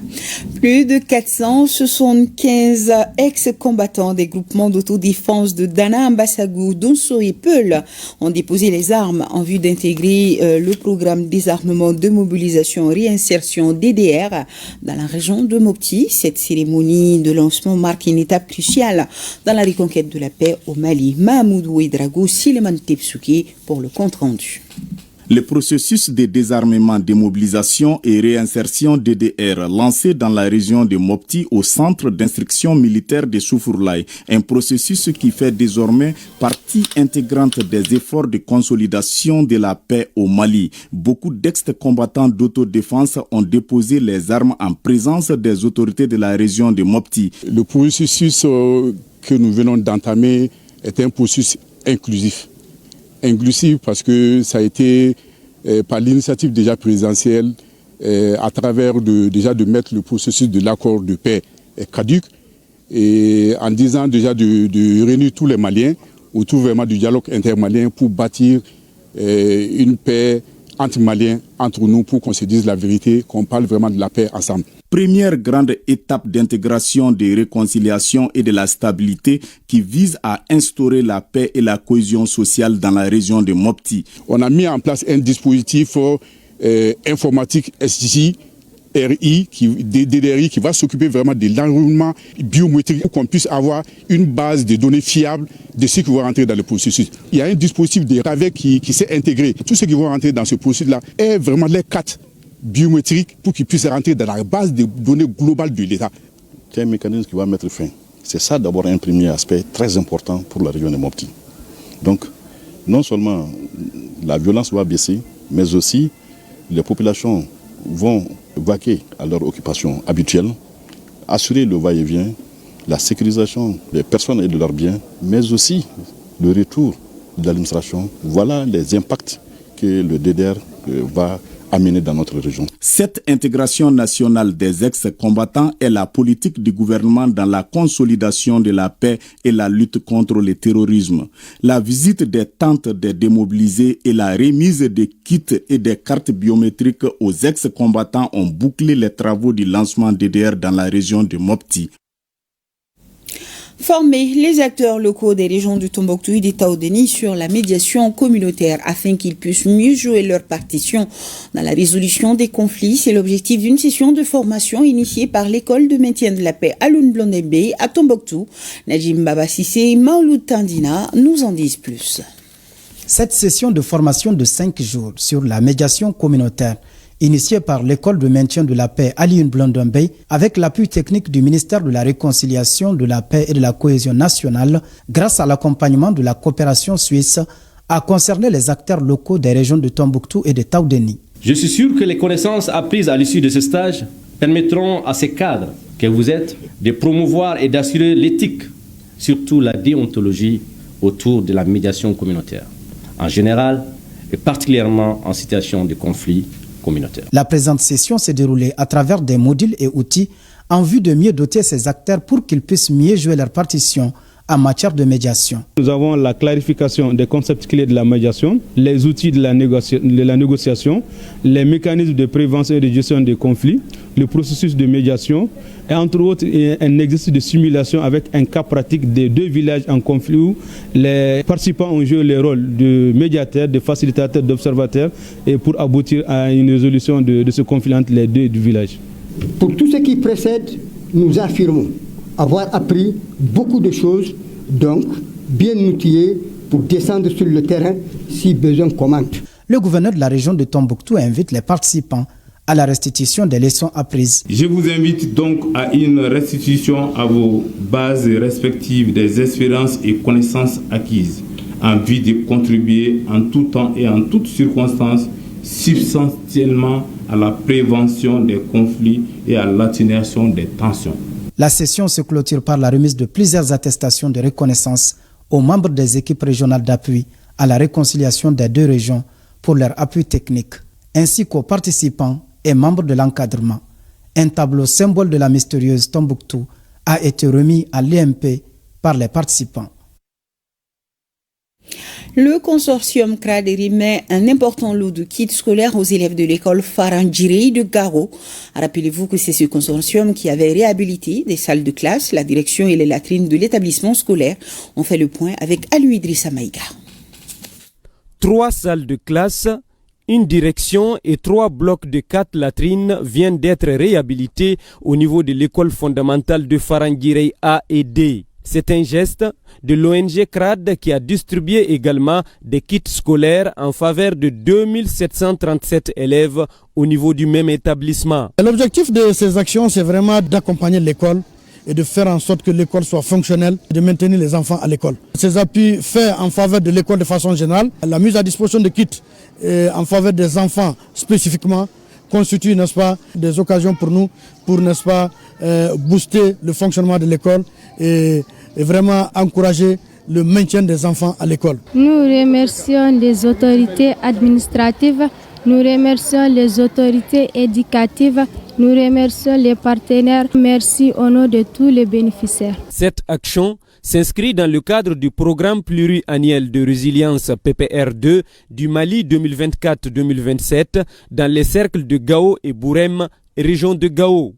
Plus de 475 ex-combattants des groupements d'autodéfense de Dana, Ambassagou, Donso et Peul ont déposé les armes en vue d'intégrer le programme désarmement de mobilisation réinsertion DDR dans la région de Mopti. Cette cérémonie de lancement marque une étape cruciale dans la reconquête de la paix au Mali. Mahmoud Ouedrago, Sileman Tepsuki pour le compte rendu. Le processus de désarmement, démobilisation et réinsertion DDR lancé dans la région de Mopti au centre d'instruction militaire de Soufourlaye, un processus qui fait désormais partie intégrante des efforts de consolidation de la paix au Mali. Beaucoup d'ex-combattants d'autodéfense ont déposé les armes en présence des autorités de la région de Mopti. Le processus que nous venons d'entamer est un processus inclusif. Inclusif parce que ça a été par l'initiative déjà présidentielle à travers de mettre le processus de l'accord de paix caduc et en disant déjà de réunir tous les Maliens autour vraiment du dialogue intermalien pour bâtir une paix entre Maliens, entre nous, pour qu'on se dise la vérité, qu'on parle vraiment de la paix ensemble. Première grande étape d'intégration, de réconciliation et de la stabilité qui vise à instaurer la paix et la cohésion sociale dans la région de Mopti. On a mis en place un dispositif informatique SJ, DDRI qui va s'occuper vraiment de l'environnement biométrique pour qu'on puisse avoir une base de données fiables de ceux qui vont rentrer dans le processus. Il y a un dispositif de RAVEC qui s'est intégré. Tous ceux qui vont rentrer dans ce processus-là est vraiment les cartes biométriques pour qu'ils puissent rentrer dans la base de données globale de l'État. C'est un mécanisme qui va mettre fin. C'est ça d'abord un premier aspect très important pour la région de Mopti. Donc, non seulement la violence va baisser, mais aussi les populations vont vaquer à leur occupation habituelle, assurer le va-et-vient, la sécurisation des personnes et de leurs biens, mais aussi le retour de l'administration. Voilà les impacts que le DDR va amener dans notre région. Cette intégration nationale des ex-combattants est la politique du gouvernement dans la consolidation de la paix et la lutte contre le terrorisme. La visite des tentes des démobilisés et la remise des kits et des cartes biométriques aux ex-combattants ont bouclé les travaux du lancement DDR dans la région de Mopti. Former les acteurs locaux des régions du Tombouctou et des Taoudeni sur la médiation communautaire afin qu'ils puissent mieux jouer leur partition dans la résolution des conflits. C'est l'objectif d'une session de formation initiée par l'école de maintien de la paix Alun Blondembe à Tombouctou. Najim Baba Sissé et Maouloud Tandina nous en disent plus. Cette session de formation de 5 jours sur la médiation communautaire initiée par l'école de maintien de la paix Alioune Blondembe avec l'appui technique du ministère de la Réconciliation, de la Paix et de la Cohésion nationale grâce à l'accompagnement de la coopération suisse a concerné les acteurs locaux des régions de Tombouctou et de Taoudeni. Je suis sûr que les connaissances apprises à l'issue de ce stage permettront à ces cadres que vous êtes de promouvoir et d'assurer l'éthique, surtout la déontologie autour de la médiation communautaire, en général et particulièrement en situation de conflit communautaire. La présente session s'est déroulée à travers des modules et outils en vue de mieux doter ces acteurs pour qu'ils puissent mieux jouer leur partition en matière de médiation. Nous avons la clarification des concepts clés de la médiation, les outils de la négociation, les mécanismes de prévention et de gestion des conflits, le processus de médiation et entre autres un exercice de simulation avec un cas pratique des 2 villages en conflit où les participants ont joué les rôles de médiateurs, de facilitateurs, d'observateurs et pour aboutir à une résolution de ce conflit entre les 2 villages. Pour tout ce qui précède, nous affirmons avoir appris beaucoup de choses, donc bien outillés pour descendre sur le terrain si besoin commande. Le gouverneur de la région de Tombouctou invite les participants à la restitution des leçons apprises. Je vous invite donc à une restitution à vos bases respectives des expériences et connaissances acquises, en vue de contribuer en tout temps et en toutes circonstances substantiellement à la prévention des conflits et à l'atténuation des tensions. La session se clôture par la remise de plusieurs attestations de reconnaissance aux membres des équipes régionales d'appui à la réconciliation des 2 régions pour leur appui technique, ainsi qu'aux participants et membres de l'encadrement. Un tableau symbole de la mystérieuse Tombouctou a été remis à l'EMP par les participants. Le consortium CRAD remet un important lot de kits scolaires aux élèves de l'école Farandjirei de Gao. Rappelez-vous que c'est ce consortium qui avait réhabilité des salles de classe. La direction et les latrines de l'établissement scolaire ont fait le point avec Alou Idrissa Maïga. 3 salles de classe, une direction et 3 blocs de 4 latrines viennent d'être réhabilités au niveau de l'école fondamentale de Farandjirei A et D. C'est un geste de l'ONG CRAD qui a distribué également des kits scolaires en faveur de 2737 élèves au niveau du même établissement. L'objectif de ces actions, c'est vraiment d'accompagner l'école et de faire en sorte que l'école soit fonctionnelle, de maintenir les enfants à l'école. Ces appuis faits en faveur de l'école de façon générale, la mise à disposition de kits en faveur des enfants spécifiquement, constitue, n'est-ce pas, des occasions pour nous, pour, n'est-ce pas, booster le fonctionnement de l'école et vraiment encourager le maintien des enfants à l'école. Nous remercions les autorités administratives, nous remercions les autorités éducatives, nous remercions les partenaires. Merci au nom de tous les bénéficiaires. Cette action s'inscrit dans le cadre du programme pluriannuel de résilience PPR2 du Mali 2024-2027 dans les cercles de Gao et Bourem, région de Gao.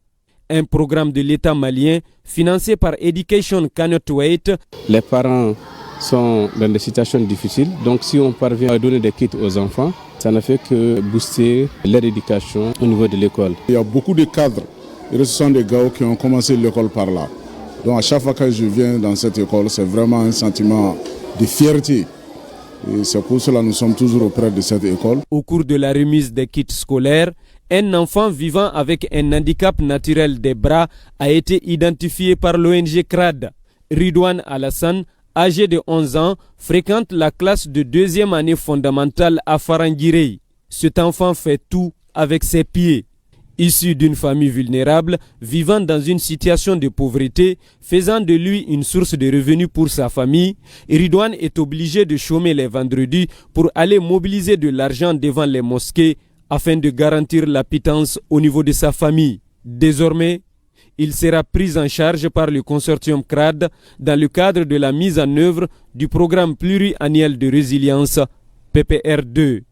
Un programme de l'État malien financé par Education Cannot Wait. Les parents sont dans des situations difficiles, donc si on parvient à donner des kits aux enfants, ça ne fait que booster leur éducation au niveau de l'école. Il y a beaucoup de cadres et ressortissants de Gao qui ont commencé l'école par là. Donc à chaque fois que je viens dans cette école, c'est vraiment un sentiment de fierté. Et c'est pour cela que nous sommes toujours auprès de cette école. Au cours de la remise des kits scolaires, un enfant vivant avec un handicap naturel des bras a été identifié par l'ONG CRAD. Ridouane Alassane, âgé de 11 ans, fréquente la classe de 2e année fondamentale à Farandjirei. Cet enfant fait tout avec ses pieds. Issu d'une famille vulnérable, vivant dans une situation de pauvreté, faisant de lui une source de revenus pour sa famille, Ridouane est obligé de chômer les vendredis pour aller mobiliser de l'argent devant les mosquées afin de garantir la pitance au niveau de sa famille. Désormais, il sera pris en charge par le consortium CRAD dans le cadre de la mise en œuvre du programme pluriannuel de résilience PPR2.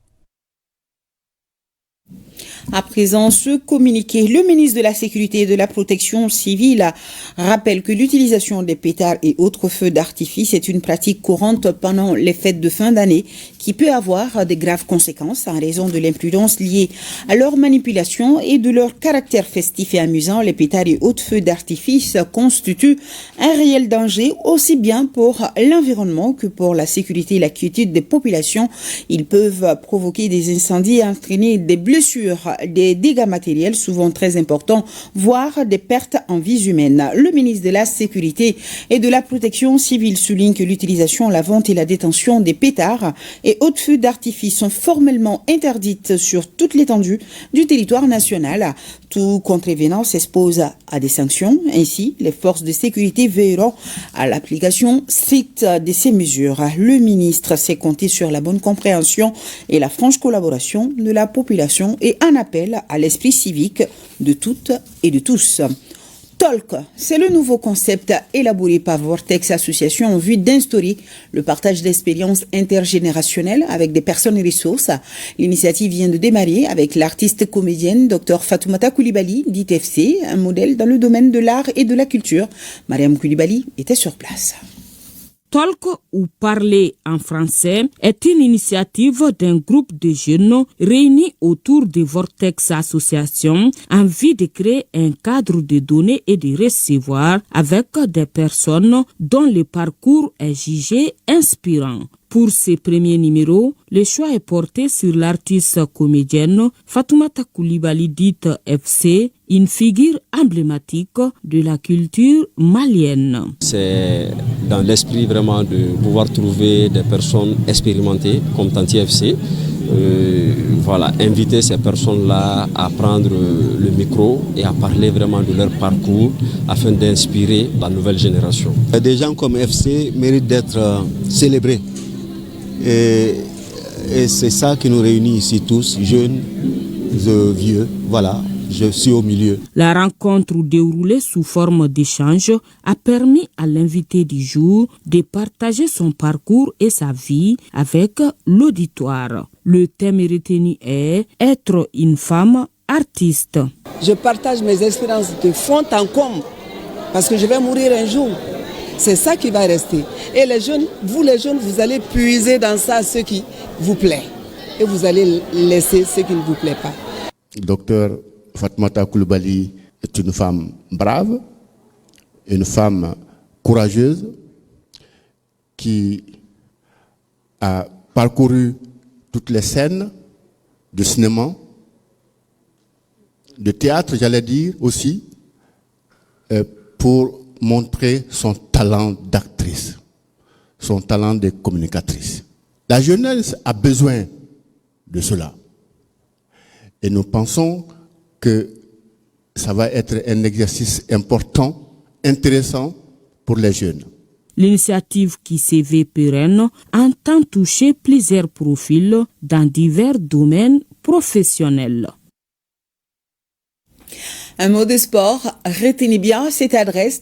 À présent, ce communiqué, le ministre de la Sécurité et de la Protection civile rappelle que l'utilisation des pétards et autres feux d'artifice est une pratique courante pendant les fêtes de fin d'année qui qui peut avoir de graves conséquences en raison de l'imprudence liée à leur manipulation et de leur caractère festif et amusant. Les pétards et autres feux d'artifice constituent un réel danger aussi bien pour l'environnement que pour la sécurité et la quiétude des populations. Ils peuvent provoquer des incendies et entraîner des blessures, des dégâts matériels souvent très importants, voire des pertes en vies humaines. Le ministre de la Sécurité et de la Protection civile souligne que l'utilisation, la vente et la détention des pétards et autres feux d'artifice sont formellement interdites sur toute l'étendue du territoire national. Tout contrevenant s'expose à des sanctions. Ainsi, les forces de sécurité veilleront à l'application stricte de ces mesures. Le ministre s'est compté sur la bonne compréhension et la franche collaboration de la population et un appel à l'esprit civique de toutes et de tous. Talk, c'est le nouveau concept élaboré par Vortex Association en vue d'instaurer le partage d'expériences intergénérationnelles avec des personnes ressources. L'initiative vient de démarrer avec l'artiste comédienne Dr Fatoumata Coulibaly, dite FC, un modèle dans le domaine de l'art et de la culture. Mariam Coulibaly était sur place. Talk ou parler en français est une initiative d'un groupe de jeunes réunis autour de Vortex Association en vue de créer un cadre de donner et de recevoir avec des personnes dont le parcours est jugé inspirant. Pour ces premiers numéros, le choix est porté sur l'artiste comédienne Fatoumata Coulibaly dite FC, une figure emblématique de la culture malienne. C'est dans l'esprit vraiment de pouvoir trouver des personnes expérimentées comme Tanti FC. Inviter ces personnes-là à prendre le micro et à parler vraiment de leur parcours afin d'inspirer la nouvelle génération. Des gens comme FC méritent d'être célébrés. Et c'est ça qui nous réunit ici tous, jeunes, vieux, voilà, je suis au milieu. La rencontre déroulée sous forme d'échange a permis à l'invité du jour de partager son parcours et sa vie avec l'auditoire. Le thème retenu est « Être une femme artiste ». Je partage mes expériences de fond en comble parce que je vais mourir un jour. C'est ça qui va rester. Et les jeunes, vous allez puiser dans ça ce qui vous plaît. Et vous allez laisser ce qui ne vous plaît pas. Docteur Fatoumata Coulibaly est une femme brave, une femme courageuse, qui a parcouru toutes les scènes de cinéma, de théâtre, j'allais dire aussi, pour montrer son talent d'actrice, son talent de communicatrice. La jeunesse a besoin de cela. Et nous pensons que ça va être un exercice important, intéressant pour les jeunes. L'initiative qui se veut pérenne entend toucher plusieurs profils dans divers domaines professionnels. Un mot de sport, retenez bien cette adresse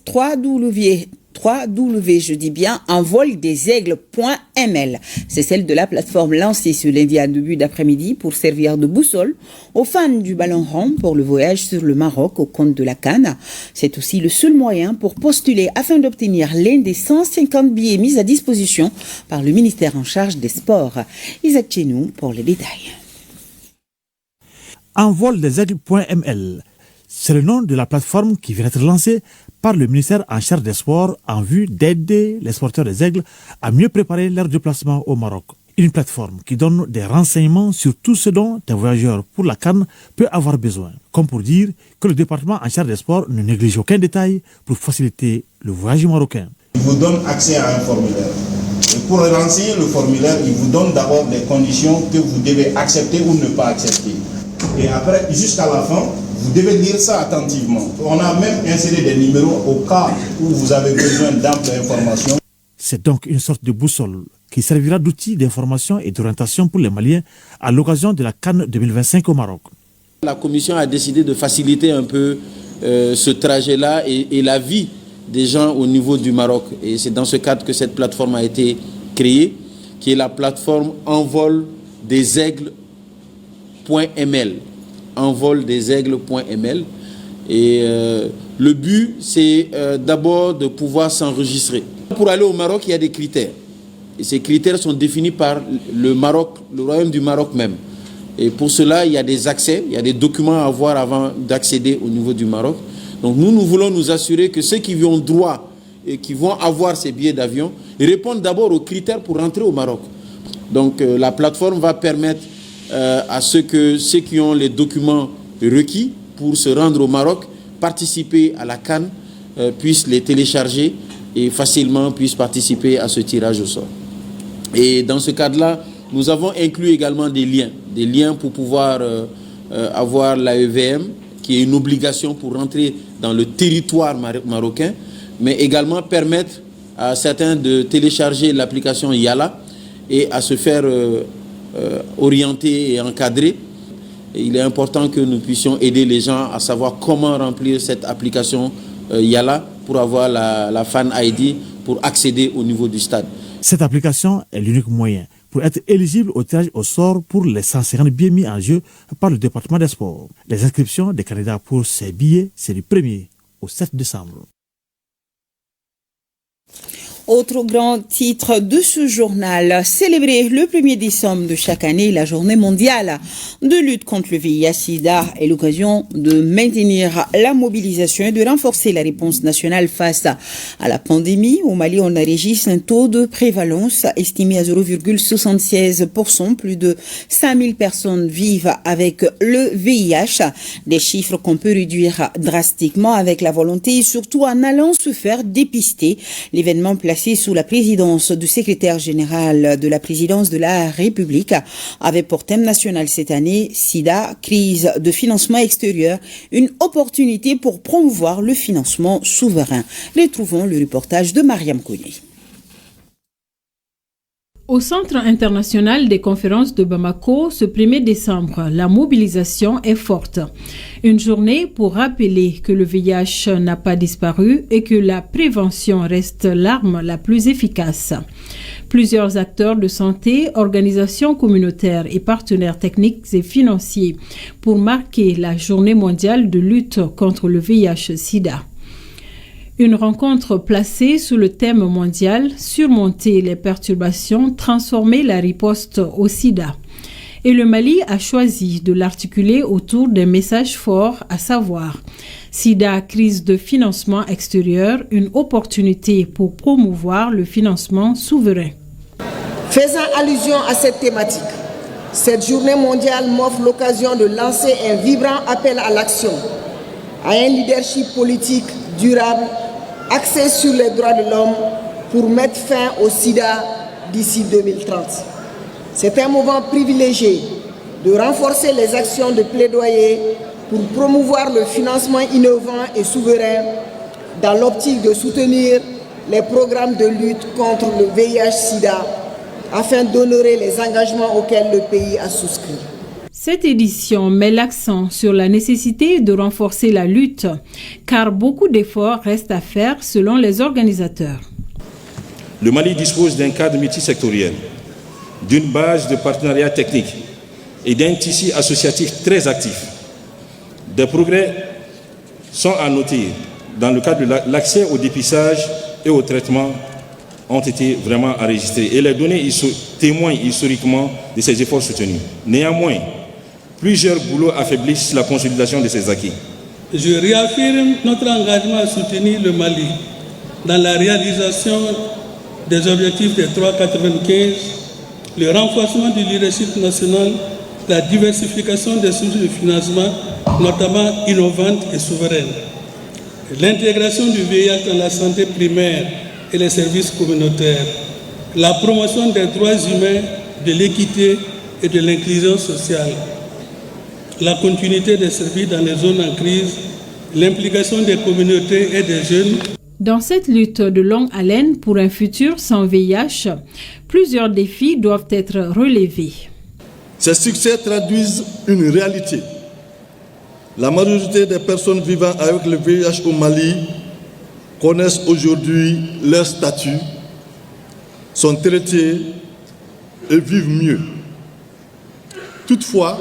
envoldesAigles.ml. C'est celle de la plateforme lancée ce lundi à début d'après-midi pour servir de boussole aux fans du ballon rond pour le voyage sur le Maroc au compte de la CAN. C'est aussi le seul moyen pour postuler afin d'obtenir l'un des 150 billets mis à disposition par le ministère en charge des sports. Isaac Chenou pour les détails. EnvoldesAigles.ml. C'est le nom de la plateforme qui vient d'être lancée par le ministère en charge des sports en vue d'aider les sporteurs des Aigles à mieux préparer leur déplacement au Maroc. Une plateforme qui donne des renseignements sur tout ce dont un voyageur pour la CAN peut avoir besoin. Comme pour dire que le département en charge des sports ne néglige aucun détail pour faciliter le voyage marocain. Il vous donne accès à un formulaire. Et pour renseigner le formulaire, il vous donne d'abord des conditions que vous devez accepter ou ne pas accepter. Et après, jusqu'à la fin, vous devez lire ça attentivement. On a même inséré des numéros au cas où vous avez besoin d'amples informations. C'est donc une sorte de boussole qui servira d'outil d'information et d'orientation pour les Maliens à l'occasion de la CAN 2025 au Maroc. La Commission a décidé de faciliter un peu ce trajet-là et la vie des gens au niveau du Maroc. Et c'est dans ce cadre que cette plateforme a été créée, qui est la plateforme envoldesAigles.ml. envoldesAigles.ml. Et le but, c'est d'abord de pouvoir s'enregistrer. Pour aller au Maroc, il y a des critères. Et ces critères sont définis par le Maroc, le Royaume du Maroc même. Et pour cela, il y a des accès, il y a des documents à avoir avant d'accéder au niveau du Maroc. Donc nous voulons nous assurer que ceux qui ont droit et qui vont avoir ces billets d'avion répondent d'abord aux critères pour rentrer au Maroc. Donc la plateforme va permettre à ceux qui ont les documents requis pour se rendre au Maroc, participer à la CAN, puissent les télécharger et facilement puissent participer à ce tirage au sort. Et dans ce cadre-là, nous avons inclus également des liens pour pouvoir avoir l'AEVM, qui est une obligation pour rentrer dans le territoire marocain, mais également permettre à certains de télécharger l'application Yala et à se faire orienter et encadrer. Et il est important que nous puissions aider les gens à savoir comment remplir cette application Yala pour avoir la Fan ID pour accéder au niveau du stade. Cette application est l'unique moyen pour être éligible au tirage au sort pour les 150 billets mis en jeu par le département des sports. Les inscriptions des candidats pour ces billets, c'est du 1er au 7 décembre. Autre grand titre de ce journal, célébrer le 1er décembre de chaque année la journée mondiale de lutte contre le VIH-Sida est l'occasion de maintenir la mobilisation et de renforcer la réponse nationale face à la pandémie. Au Mali, on enregistre un taux de prévalence estimé à 0,76%. Plus de 5000 personnes vivent avec le VIH. Des chiffres qu'on peut réduire drastiquement avec la volonté et surtout en allant se faire dépister. L'événement placé sous la présidence du secrétaire général de la présidence de la République avait pour thème national cette année Sida, crise de financement extérieur, une opportunité pour promouvoir le financement souverain. Retrouvons le reportage de Mariam Kouni. Au Centre international des conférences de Bamako, ce 1er décembre, la mobilisation est forte. Une journée pour rappeler que le VIH n'a pas disparu et que la prévention reste l'arme la plus efficace. Plusieurs acteurs de santé, organisations communautaires et partenaires techniques et financiers pour marquer la journée mondiale de lutte contre le VIH-Sida. Une rencontre placée sous le thème mondial « Surmonter les perturbations, transformer la riposte au sida ». Et le Mali a choisi de l'articuler autour d'un message fort, à savoir « Sida, crise de financement extérieur, une opportunité pour promouvoir le financement souverain ». Faisant allusion à cette thématique, cette journée mondiale m'offre l'occasion de lancer un vibrant appel à l'action, à un leadership politique durable axé sur les droits de l'homme pour mettre fin au sida d'ici 2030. C'est un moment privilégié de renforcer les actions de plaidoyer pour promouvoir le financement innovant et souverain dans l'optique de soutenir les programmes de lutte contre le VIH-Sida afin d'honorer les engagements auxquels le pays a souscrit. Cette édition met l'accent sur la nécessité de renforcer la lutte, car beaucoup d'efforts restent à faire selon les organisateurs. Le Mali dispose d'un cadre multisectoriel, d'une base de partenariat technique et d'un tissu associatif très actif. Des progrès sont à noter dans le cadre de l'accès au dépistage et au traitement ont été vraiment enregistrés et les données témoignent historiquement de ces efforts soutenus. Néanmoins, plusieurs boulots affaiblissent la consolidation de ces acquis. Je réaffirme notre engagement à soutenir le Mali dans la réalisation des objectifs des 395, le renforcement du leadership national, la diversification des sources de financement, notamment innovantes et souveraines, l'intégration du VIH dans la santé primaire et les services communautaires, la promotion des droits humains, de l'équité et de l'inclusion sociale, la continuité des services dans les zones en crise, l'implication des communautés et des jeunes. Dans cette lutte de longue haleine pour un futur sans VIH, plusieurs défis doivent être relevés. Ces succès traduisent une réalité. La majorité des personnes vivant avec le VIH au Mali connaissent aujourd'hui leur statut, sont traitées et vivent mieux. Toutefois,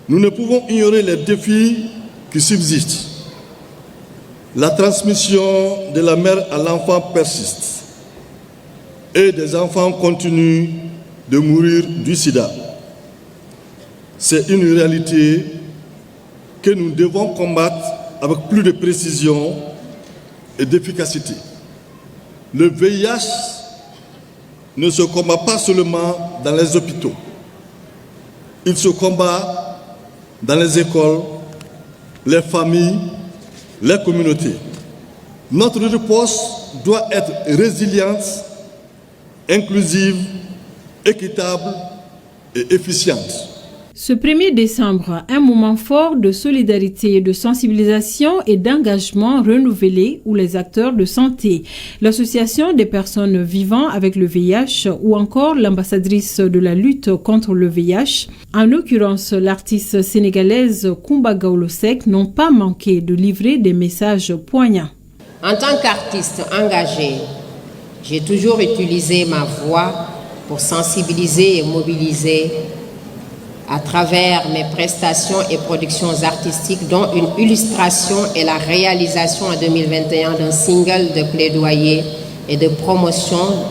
nous ne pouvons ignorer les défis qui subsistent. La transmission de la mère à l'enfant persiste. et des enfants continuent de mourir du sida. C'est une réalité que nous devons combattre avec plus de précision et d'efficacité. Le VIH ne se combat pas seulement dans les hôpitaux. Il se combat dans les écoles, les familles, les communautés. Notre riposte doit être résiliente, inclusive, équitable et efficiente. Ce 1er décembre, un moment fort de solidarité, de sensibilisation et d'engagement renouvelé où les acteurs de santé, l'association des personnes vivant avec le VIH ou encore l'ambassadrice de la lutte contre le VIH, en l'occurrence l'artiste sénégalaise Kumba Gawlo Seck, n'ont pas manqué de livrer des messages poignants. En tant qu'artiste engagé, j'ai toujours utilisé ma voix pour sensibiliser et mobiliser à travers mes prestations et productions artistiques, dont une illustration et la réalisation en 2021 d'un single de plaidoyer et de promotion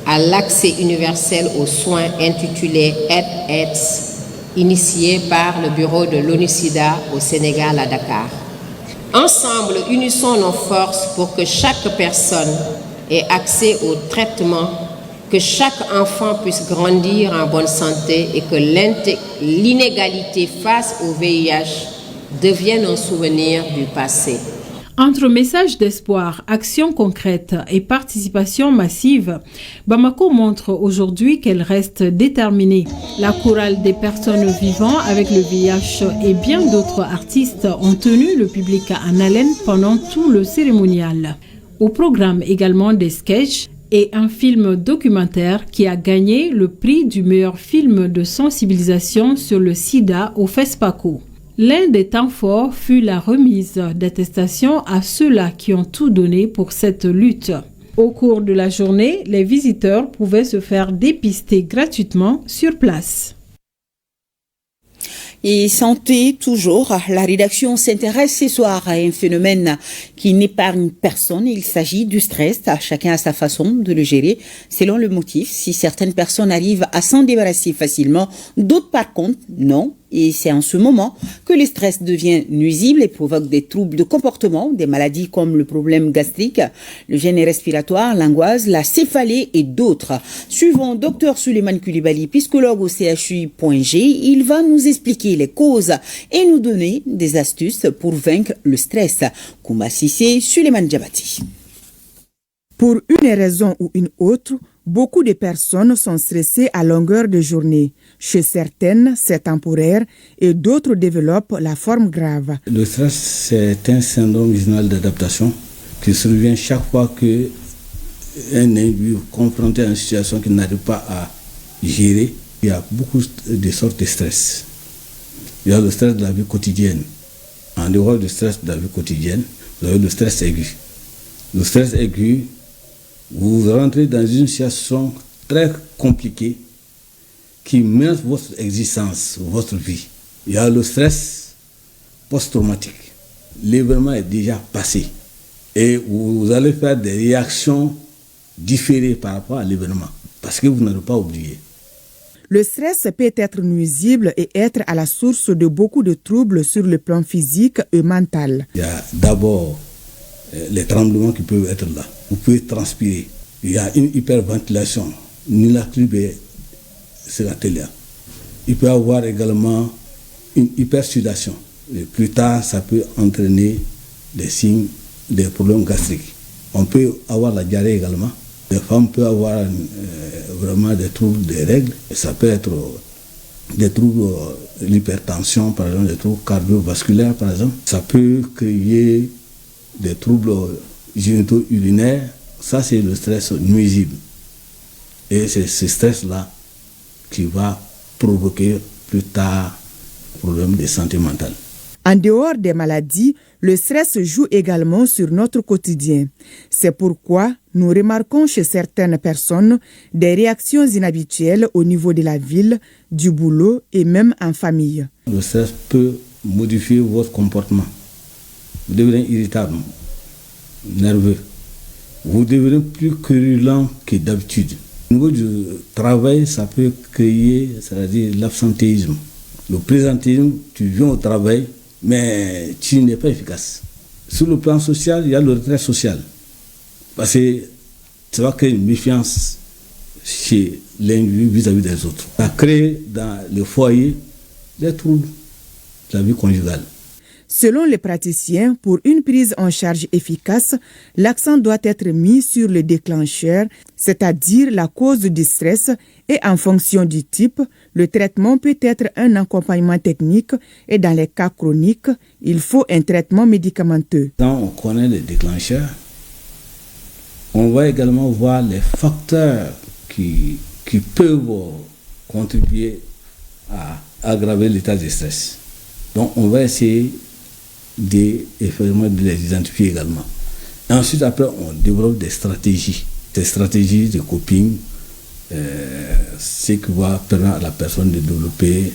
à l'accès universel aux soins intitulé AIDS, initié par le bureau de l'ONU-SIDA au Sénégal à Dakar. Ensemble, unissons nos forces pour que chaque personne ait accès au traitement, que chaque enfant puisse grandir en bonne santé et que l'inégalité face au VIH devienne un souvenir du passé. Entre messages d'espoir, actions concrètes et participation massive, Bamako montre aujourd'hui qu'elle reste déterminée. La chorale des personnes vivant avec le VIH et bien d'autres artistes ont tenu le public en haleine pendant tout le cérémonial. Au programme également des sketchs et un film documentaire qui a gagné le prix du meilleur film de sensibilisation sur le sida au FESPACO. L'un des temps forts fut la remise d'attestations à ceux-là qui ont tout donné pour cette lutte. Au cours de la journée, les visiteurs pouvaient se faire dépister gratuitement sur place. Et santé, toujours, la rédaction s'intéresse ce soir à un phénomène qui n'épargne personne. Il s'agit du stress. Chacun a sa façon de le gérer selon le motif. Si certaines personnes arrivent à s'en débarrasser facilement, d'autres par contre, non. Et c'est en ce moment que le stress devient nuisible et provoque des troubles de comportement, des maladies comme le problème gastrique, le gène respiratoire, l'angoisse, la céphalée et d'autres. Suivons Dr Souleymane Coulibaly, psychologue au CHU.G. Il va nous expliquer les causes et nous donner des astuces pour vaincre le stress. Kouma Sissé, Souleymane Diabati. Pour une raison ou une autre, beaucoup de personnes sont stressées à longueur de journée. Chez certaines, c'est temporaire et d'autres développent la forme grave. Le stress, c'est un syndrome général d'adaptation qui survient chaque fois qu'un individu confronté à une situation qu'il n'arrive pas à gérer. Il y a beaucoup de sortes de stress. Il y a le stress de la vie quotidienne. En dehors du stress de la vie quotidienne, vous avez le stress aigu. Le stress aigu, vous rentrez dans une situation très compliquée qui menace votre existence, votre vie. Il y a le stress post-traumatique. L'événement est déjà passé et vous allez faire des réactions différées par rapport à l'événement parce que vous n'avez pas oublié. Le stress peut être nuisible et être à la source de beaucoup de troubles sur le plan physique et mental. Il y a d'abord les tremblements qui peuvent être là. Vous pouvez transpirer. Il y a une hyperventilation. Il peut y avoir également une hypersudation. Et plus tard, ça peut entraîner des signes, des problèmes gastriques. On peut avoir la diarrhée également. Les femmes peuvent avoir vraiment des troubles des règles. Et ça peut être des troubles de l'hypertension, par exemple, des troubles cardiovasculaires, par exemple. Ça peut créer des troubles génito-urinaires. Ça, c'est le stress nuisible. Et c'est ce stress-là qui va provoquer plus tard problème de santé mentale. En dehors des maladies, le stress joue également sur notre quotidien. C'est pourquoi nous remarquons chez certaines personnes des réactions inhabituelles au niveau de la ville, du boulot et même en famille. Le stress peut modifier votre comportement. Vous devenez irritable, nerveux. vous devenez plus querulent que d'habitude. Au niveau du travail, ça peut créer, c'est-à-dire l'absentéisme. Le présentéisme, tu viens au travail, mais tu n'es pas efficace. Sur le plan social, il y a le retrait social. Parce que ça va créer une méfiance chez l'individu vis-à-vis des autres. Ça crée dans le foyer des troubles de la vie conjugale. Selon les praticiens, pour une prise en charge efficace, l'accent doit être mis sur le déclencheur, c'est-à-dire la cause du stress, et en fonction du type, le traitement peut être un accompagnement technique et dans les cas chroniques, il faut un traitement médicamenteux. Quand on connaît les déclencheurs, on va également voir les facteurs qui peuvent contribuer à aggraver l'état de stress. Donc on va essayer de les identifier également. Et ensuite, après, on développe des stratégies de coping, ce qui va permettre à la personne de développer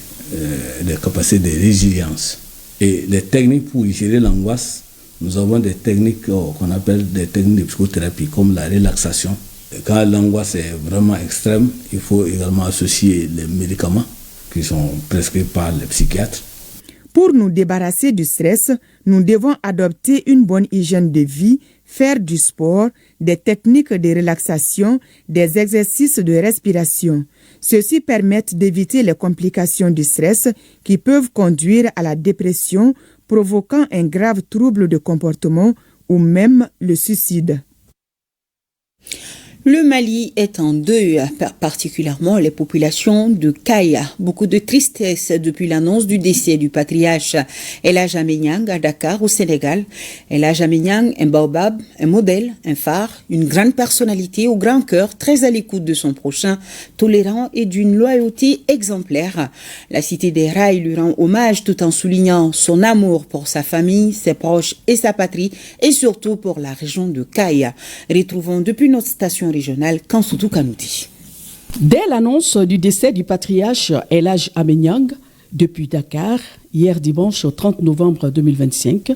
des capacités de résilience. Et les techniques pour gérer l'angoisse, nous avons des techniques qu'on appelle des techniques de psychothérapie, comme la relaxation. Et quand l'angoisse est vraiment extrême, il faut également associer les médicaments qui sont prescrits par les psychiatres. Pour nous débarrasser du stress, nous devons adopter une bonne hygiène de vie, faire du sport, des techniques de relaxation, des exercices de respiration. Ceux-ci permettent d'éviter les complications du stress qui peuvent conduire à la dépression, provoquant un grave trouble de comportement ou même le suicide. Le Mali est en deuil, particulièrement les populations de Kaya. Beaucoup de tristesse depuis l'annonce du décès du patriarche El Hadj Amenyang à Dakar, au Sénégal. El Hadj Amenyang, un baobab, un modèle, un phare, une grande personnalité au grand cœur, très à l'écoute de son prochain, tolérant et d'une loyauté exemplaire. La cité des Rails lui rend hommage tout en soulignant son amour pour sa famille, ses proches et sa patrie, et surtout pour la région de Kaya. Retrouvons depuis notre station régionale Kansoutou Kanouti. Dès l'annonce du décès du patriarche El Hadj Amenyang depuis Dakar, hier dimanche 30 novembre 2025,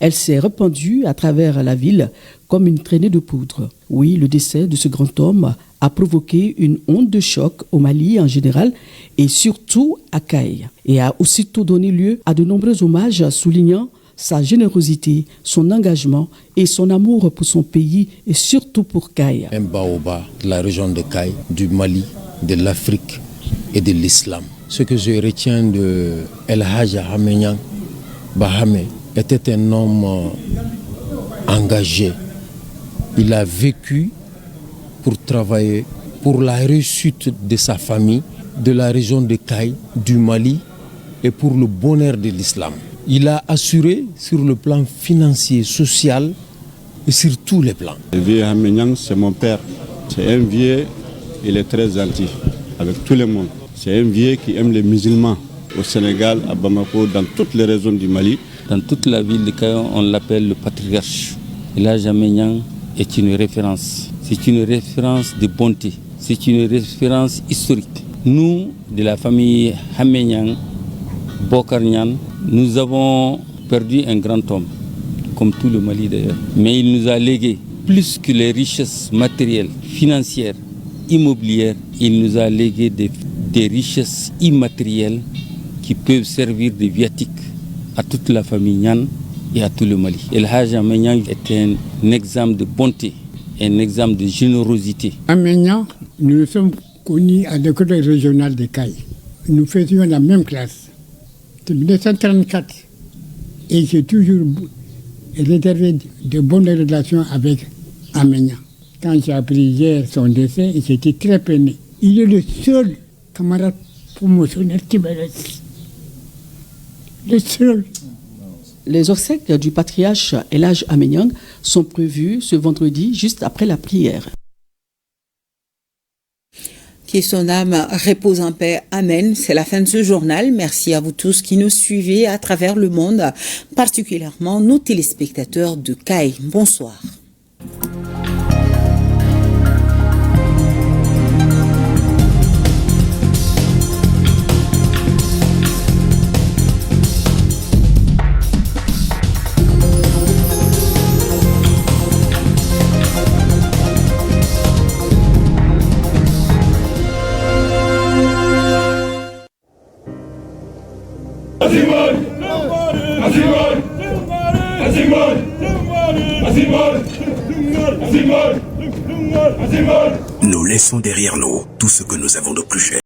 elle s'est répandue à travers la ville comme une traînée de poudre. Oui, le décès de ce grand homme a provoqué une onde de choc au Mali en général et surtout à Kaya, et a aussitôt donné lieu à de nombreux hommages soulignant sa générosité, son engagement et son amour pour son pays et surtout pour Kaya. Un baobab de la région de Kaya, du Mali, de l'Afrique et de l'islam. Ce que je retiens de El Hadj Amenyang Bahame était un homme engagé. Il a vécu pour travailler pour la réussite de sa famille, de la région de Kaya, du Mali et pour le bonheur de l'islam. Il a assuré sur le plan financier, social et sur tous les plans. Le vieux Amenyang, c'est mon père. C'est un vieux, il est très gentil avec tout le monde. C'est un vieux qui aime les musulmans au Sénégal, à Bamako, dans toutes les régions du Mali. Dans toute la ville de Kaya, on l'appelle le patriarche. El Hadj Amenyang est une référence. C'est une référence de bonté. C'est une référence historique. Nous, de la famille Amenyang, Bokar Niane, nous avons perdu un grand homme, comme tout le Mali d'ailleurs. Mais il nous a légué plus que les richesses matérielles, financières, immobilières. Il nous a légué des richesses immatérielles qui peuvent servir de viatique à toute la famille Niane et à tout le Mali. El Hadj Amenyang est un exemple de bonté, un exemple de générosité. Amenyang, nous nous sommes connus à l'école régionale de Kaya. Nous faisions la même classe. De 1934, et j'ai toujours réservé de bonnes relations avec Amenyang. Quand j'ai appris hier son décès, j'étais très peiné. Il est le seul camarade promotionnel qui me reste. Le seul. Les obsèques du patriarche El Hadj Amenyang sont prévues ce vendredi, juste après la prière. Que son âme repose en paix. Amen. C'est la fin de ce journal. Merci à vous tous qui nous suivez à travers le monde, particulièrement nos téléspectateurs de Kaya. Bonsoir. Nous laissons derrière nous tout ce que nous avons de plus cher.